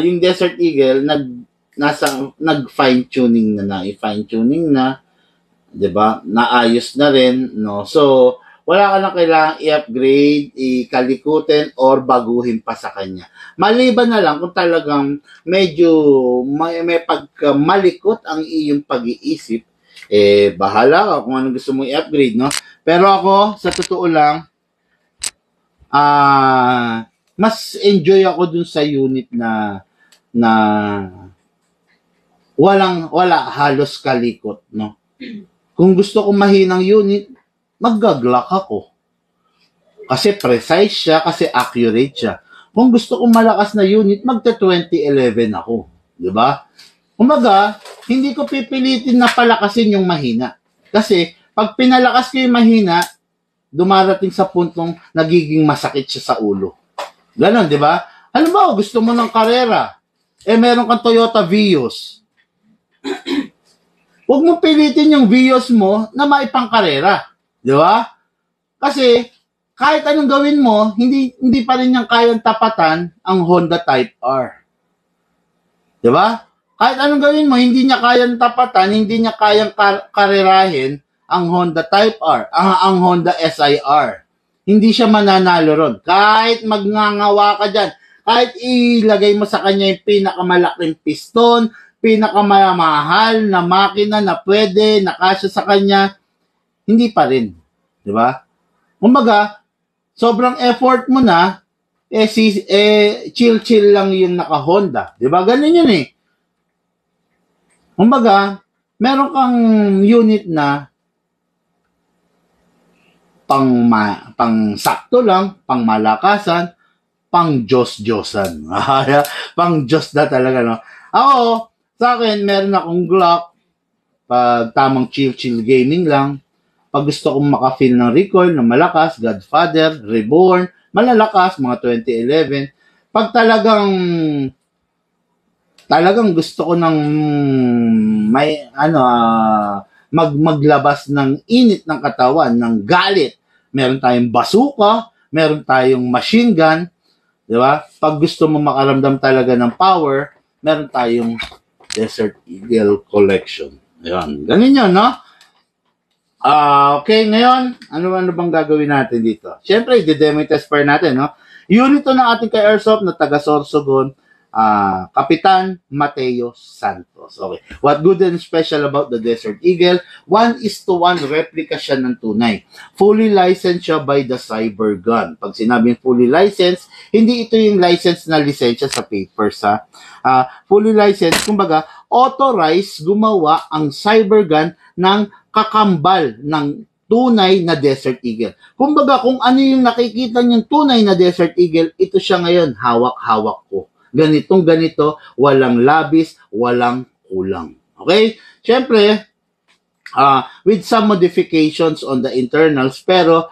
yung Desert Eagle, nag-fine tuning na, 'di ba? Naayos na rin, no? So, wala ka na kailangang i-upgrade, ikalikutin or baguhin pa sa kanya. Maliban na lang kung talagang medyo may pagkamalikot ang iyong pag-iisip, bahala ka kung anong gusto mong i-upgrade, no? Pero ako, sa totoo lang, mas enjoy ako dun sa unit na wala halos kalikot, no? Kung gusto ko mahinang unit, mag-glock ako. Kasi precise siya, kasi accurate siya. Kung gusto ko malakas na unit, magta-2011 ako. Diba? Kumaga, hindi ko pipilitin na palakasin yung mahina. Kasi, pag pinalakas ko yung mahina, dumarating sa puntong nagiging masakit siya sa ulo. Ganon, diba? Alam mo, gusto mo ng karera. Meron kang Toyota Vios. Huwag mo pilitin yung Vios mo na maipang karera. Di ba? Kasi, kahit anong gawin mo, hindi pa rin niyang kayang tapatan ang Honda Type R. 'Di ba? Kahit anong gawin mo, hindi niya kayang tapatan, hindi niya kayang karerahin ang Honda Type R, ang Honda SIR. Hindi siya mananalo ron. Kahit magngangawa ka dyan, kahit ilagay mo sa kanya yung pinakamalaking piston, pinakamamahal na makina na pwede, nakasya sa kanya, hindi pa rin. Di ba? Kumbaga, sobrang effort mo na, chill-chill lang yung naka-Honda. Di ba? Ganun yun eh. Kumbaga, meron kang unit na pang sakto lang, pang malakasan, pang Diyos-Diyosan. Pang Diyos na talaga, no? Ako, sa akin, meron akong Glock, pag tamang chill-chill gaming lang, pag gusto kong maka-feel ng recoil, ng malakas, Godfather, Reborn, malalakas, mga 2011, pag talagang gusto ko ng maglabas ng init ng katawan, ng galit. Meron tayong bazooka, meron tayong machine gun, di ba? Pag gusto mo makaramdam talaga ng power, meron tayong Desert Eagle Collection. Yan. Ganun yun, no? Okay, ngayon, ano bang gagawin natin dito? Siyempre, i-demo test pair natin, no? Unit to ng ating ka-airsoft na taga Sorsogon, Kapitan Mateo Santos. Okay. What good and special about the Desert Eagle? 1:1 replica siya ng tunay. Fully licensed siya by the Cyber Gun. Pag sinabing fully licensed, hindi ito yung license na lisensya sa papers, ha? Fully licensed, kumbaga, authorized gumawa ang Cyber Gun ng kakambal ng tunay na Desert Eagle. Kumbaga, kung ano yung nakikita niyong tunay na Desert Eagle, ito siya ngayon, hawak-hawak ko. Ganitong ganito, walang labis, walang kulang. Okay? Siyempre, with some modifications on the internals, pero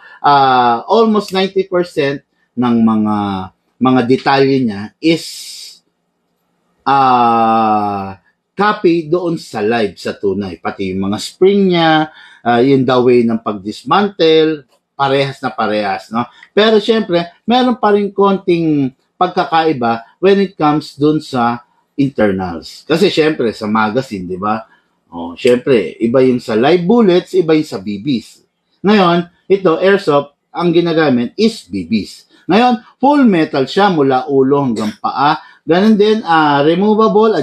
almost 90% ng mga detalye niya is copy doon sa live, sa tunay. Pati yung mga spring niya, yung the way ng pag-dismantle, parehas na parehas, no? Pero siyempre, meron pa rin konting pagkakaiba when it comes dun sa internals. Kasi syempre, sa magazine, di ba? Syempre, iba yung sa live bullets, iba yung sa BBs. Ngayon, ito, airsoft, ang ginagamit is BBs. Ngayon, full metal siya mula ulo hanggang paa. Ganun din, removable,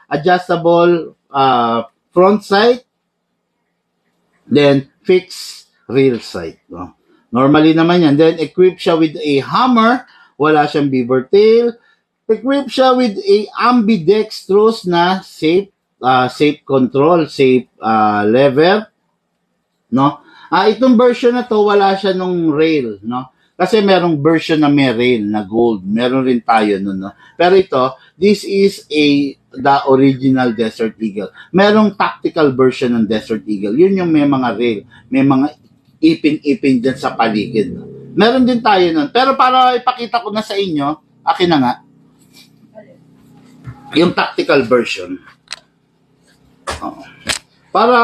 adjustable front sight, then fixed rear sight. No? Normally naman yan. Then, equip siya with a hammer, wala siyang beaver tail. Equipped siya with a ambidextrous na safe control, safe lever, no? Itong version na to, wala siya nung rail, no? Kasi merong version na may rail na gold. Meron rin tayo nun, no? Pero ito, this is the original Desert Eagle. Merong tactical version ng Desert Eagle. Yun yung may mga rail, may mga ipin-ipin dyan sa paligid, no? Meron din tayo nun. Pero para ipakita ko na sa inyo, akin na nga, yung tactical version. Para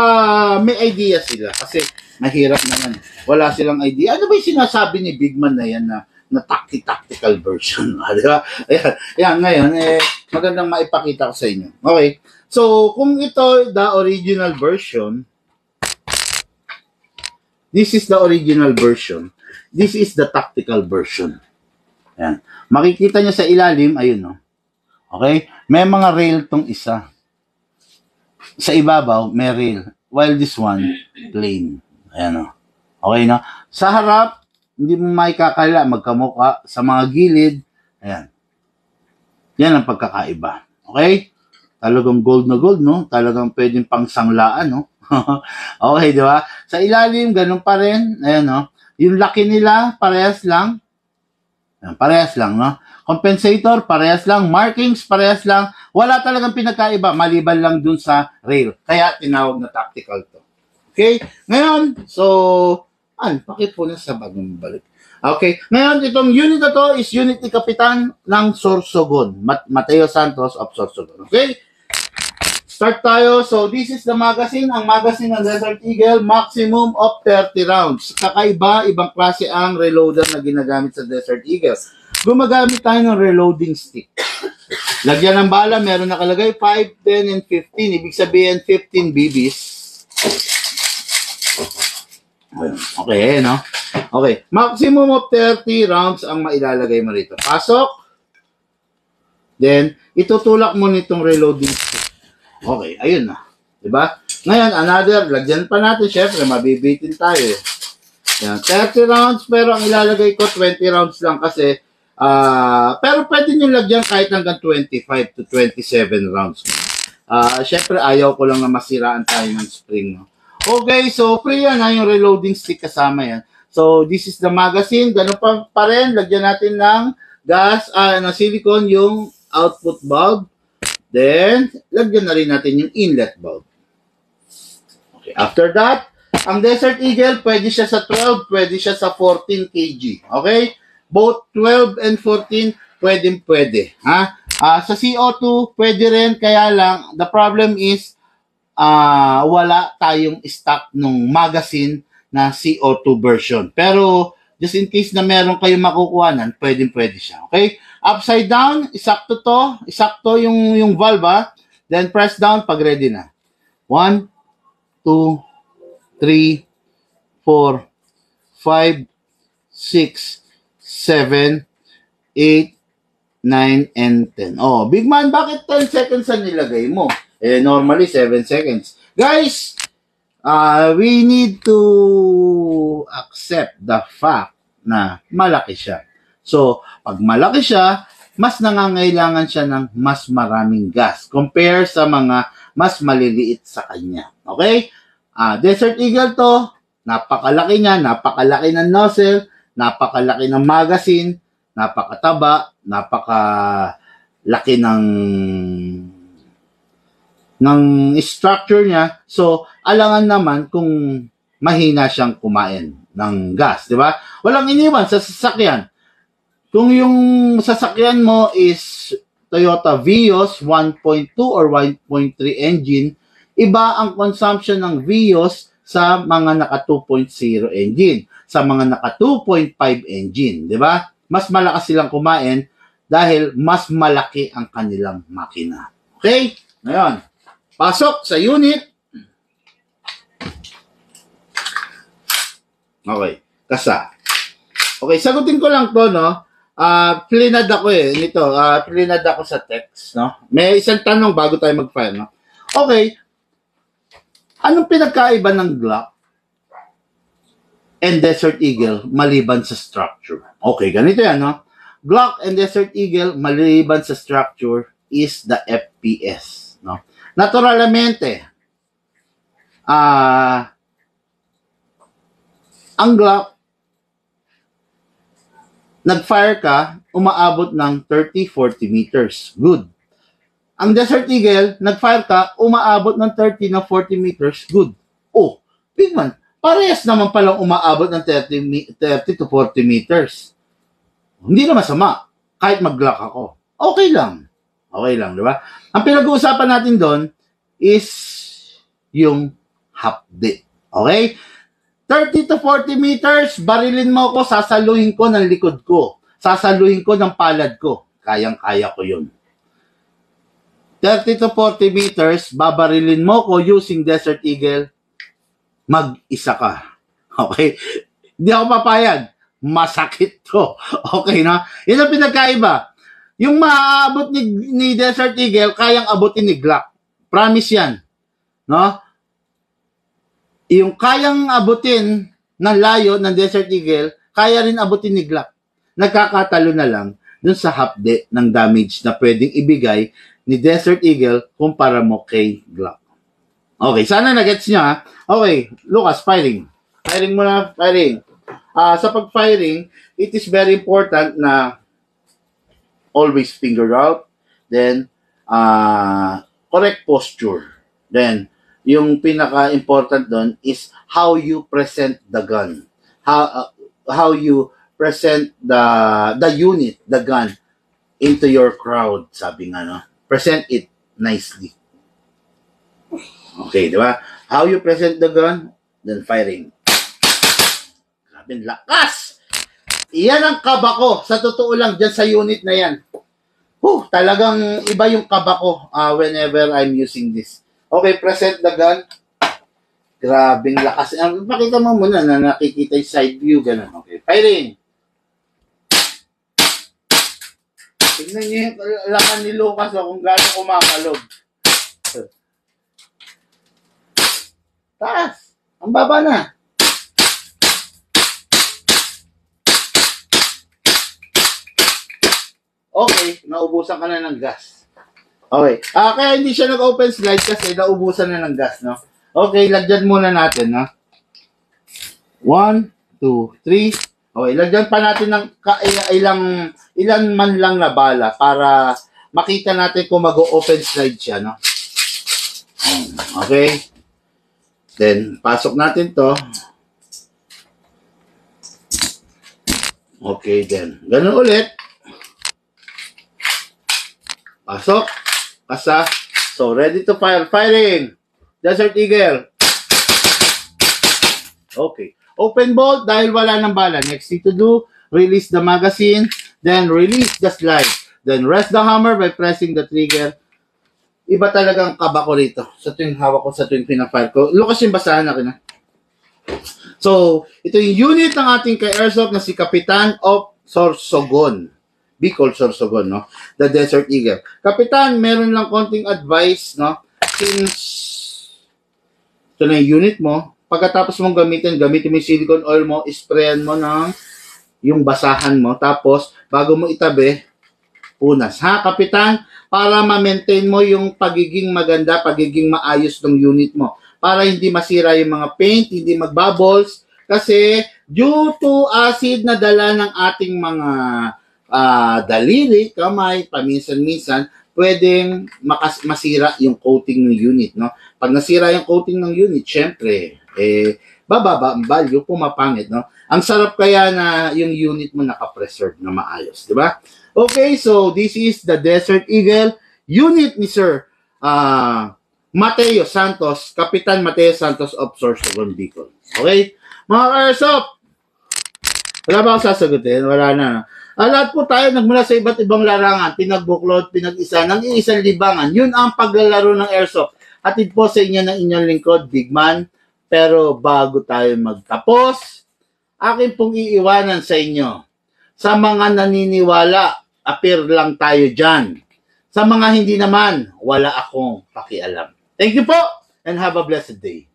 may idea sila. Kasi mahirap naman. Wala silang idea. Ano ba yung sinasabi ni Bigman na yan na tactical version? Di ba? Ayan, ngayon, magandang maipakita ko sa inyo. Okay. So, kung ito, the original version, this is the original version. This is the tactical version. Ayan. Makikita nyo sa ilalim, ayun, no? Okay? May mga rail tong isa. Sa ibabaw, may rail. While this one, plain. Ayan, no? Okay, no? Sa harap, hindi mo makikakala, magkamuka. Sa mga gilid, ayan. Yan ang pagkakaiba. Okay? Talagang gold na gold, no? Talagang pwedeng pangsanglaan, no? Okay, di ba? Sa ilalim, ganun pa rin. Ayan, no? Yung laki nila, parehas lang. Parehas lang, no? Compensator, parehas lang. Markings, parehas lang. Wala talagang pinagkaiba, maliban lang dun sa rail. Kaya tinawag na tactical to. Okay? Ngayon, so, pakit po na sa bagong balik. Okay? Ngayon, itong unit na to is unit ni Kapitan ng Sorsogon. Mateo Santos of Sorsogon. Okay? start tayo. So, this is the magazine. Ang magazine ng Desert Eagle, maximum of 30 rounds. Kakaiba, ibang klase ang reloader na ginagamit sa Desert Eagle. Gumagamit tayo ng reloading stick. Lagyan ng bala, meron nakalagay 5, 10, and 15. Ibig sabihin, 15 BBs. Okay, no? Okay. Maximum of 30 rounds ang mailalagay mo rito. Pasok. Then, itutulak mo nitong reloading stick. Okay, ayun na. Diba? Ngayon, another, lagyan pa natin, syempre, mabibitin tayo. Yan, 30 rounds, pero ang ilalagay ko, 20 rounds lang kasi, pero pwede nyo lagyan kahit hanggang 25 to 27 rounds. Syempre, ayaw ko lang na masiraan tayo ng spring. No? Okay, so, free yan, yung reloading stick kasama yan. So, this is the magazine. Ganun pa rin, lagyan natin ng gas, na silicone yung output bulb. Then, lagyan na rin natin yung inlet bulb. Okay, after that, ang Desert Eagle, pwede siya sa 12, pwede siya sa 14 kg. Okay? Both 12 and 14, pwede. Ha? Sa CO2, pwede rin, kaya lang, the problem is, wala tayong stock nung magazine na CO2 version. Pero, just in case na meron kayong makukuhanan, pwede siya. Okay? Upside down, isakto to. Isakto yung valve, ha? Then press down pag ready na. 1, 2, 3, 4, 5, 6, 7, 8, 9, and 10. Oh, big man, bakit 10 seconds ang nilagay mo? Normally 7 seconds. Guys, we need to accept the fact na malaki siya. So, pag malaki siya, mas nangangailangan siya ng mas maraming gas compare sa mga mas maliliit sa kanya. Okay? Desert Eagle to, napakalaki niya, napakalaki ng nozzle, napakalaki ng magazine, napakataba, napakalaki ng structure niya. So, alangan naman kung mahina siyang kumain ng gas, di ba? Walang iniwan sa sasakyan. Kung yung sasakyan mo is Toyota Vios 1.2 or 1.3 engine, iba ang consumption ng Vios sa mga naka 2.0 engine, sa mga naka 2.5 engine, di ba? Mas malakas silang kumain dahil mas malaki ang kanilang makina. Okay? Ngayon, pasok sa unit. Okay, kasa. Okay, sagutin ko lang to, no? Plinad ako nito. Plinad ako sa text, no? May isang tanong bago tayo mag-file, no? Okay. Anong pinagkaiba ng Glock and Desert Eagle maliban sa structure? Okay, ganito yan, no? Glock and Desert Eagle maliban sa structure is the FPS, no? Naturalmente, ang Glock, nag-fire ka, umaabot ng 30-40 meters. Good. Ang Desert Eagle, nag-fire ka, umaabot ng 30 na 40 meters. Good. Oh, big man, parehas naman palang umaabot ng 30 to 40 meters. Hindi na masama. Kahit mag-Glock ako. Okay lang. Okay lang, di ba? Ang pinag-uusapan natin doon is yung hapde. Okay? 30 to 40 meters, barilin mo ko, sasaluhin ko ng likod ko. Sasaluhin ko ng palad ko. Kayang-kaya ko yun. 30 to 40 meters, babarilin mo ko using Desert Eagle, mag-isa ka. Okay? Hindi ako papayag. Masakit to. Okay na? Yan ang pinagkaiba. Yung maaabot ni Desert Eagle, kayang abutin ni Glock. Promise yan. No? Yung kayang abutin ng layo ng Desert Eagle, kaya rin abutin ni Glock. Nagkakatalo na lang dun sa hapde ng damage na pwedeng ibigay ni Desert Eagle kumpara mo kay Glock. Okay, sana na-gets nyo, ha? Okay, Lucas, firing. Firing mo na, firing. Sa pag-firing, it is very important na always finger out, then correct posture. Then, yung pinaka-important doon is how you present the gun. How you present the unit, the gun, into your crowd, sabi nga, no? Present it nicely. Okay, di ba? How you present the gun, then firing. Grabe, lakas! Iyan ang kaba ko. Sa totoo lang, dyan sa unit na yan. Talagang iba yung kaba ko whenever I'm using this. Okay, present the gun. Grabing lakas. Pakita mo muna na nakikita yung side view, ganun. Okay, firing. Tignan niyo yung laman ni Lucas kung gaano kumakalog. Taas. Ang baba na. Okay, naubusan ka na ng gas. Okay. Kaya hindi siya nag-open slide kasi naubusan na ng gas, no? Okay, lagyan muna natin, no? 1, 2, 3. Okay, lagyan pa natin ng ilan man lang na bala para makita natin kung mag-open slide siya, no? Okay. Then, pasok natin to. Okay, then. Ganun ulit. Pasok. Kasa. So, ready to fire. Firing. Desert Eagle. Okay. Open bolt dahil wala ng bala. Next thing to do, release the magazine. Then, release the slide. Then, rest the hammer by pressing the trigger. Iba talagang kaba ko rito. Sa tuwing hawak ko, sa tuwing pinafire ko. Lucas yung basahan natin, ha? So, ito yung unit ng ating ka-airsoft na si Kapitan of Sorsogon. Bicol Sorsogon, no? The Desert Eagle. Kapitan, meron lang konting advice, no? Since ito na yung unit mo, pagkatapos mong gamitin mo yung silicone oil mo, sprayan mo ng yung basahan mo, tapos bago mo itabi, punas. Ha, Kapitan? Para ma-maintain mo yung pagiging maganda, pagiging maayos ng unit mo. Para hindi masira yung mga paint, hindi magbubbles, kasi due to acid na dala ng ating mga daliri, kamay, paminsan-minsan, pwedeng masira yung coating ng unit, no? Pag nasira yung coating ng unit, syempre, bababa ang value, pumapangit, no? Ang sarap kaya na yung unit mo naka-preserve na maayos, di ba? Okay, so this is the Desert Eagle unit ni Sir Mateo Santos, Kapitan Mateo Santos of Sorsogon, Bicol. Okay? Mga ka-airsoft, wala ba akong sasagutin? Wala na. Lahat po tayo nagmula sa iba't ibang larangan, pinagbuklod, pinag-isa, ng iisang libangan. Yun ang paglalaro ng airsoft. Hatid po sa inyo ng inyong lingkod, Big Man. Pero bago tayo magtapos, akin pong iiwanan sa inyo. Sa mga naniniwala, appear lang tayo dyan. Sa mga hindi naman, wala akong pakialam. Thank you po and have a blessed day.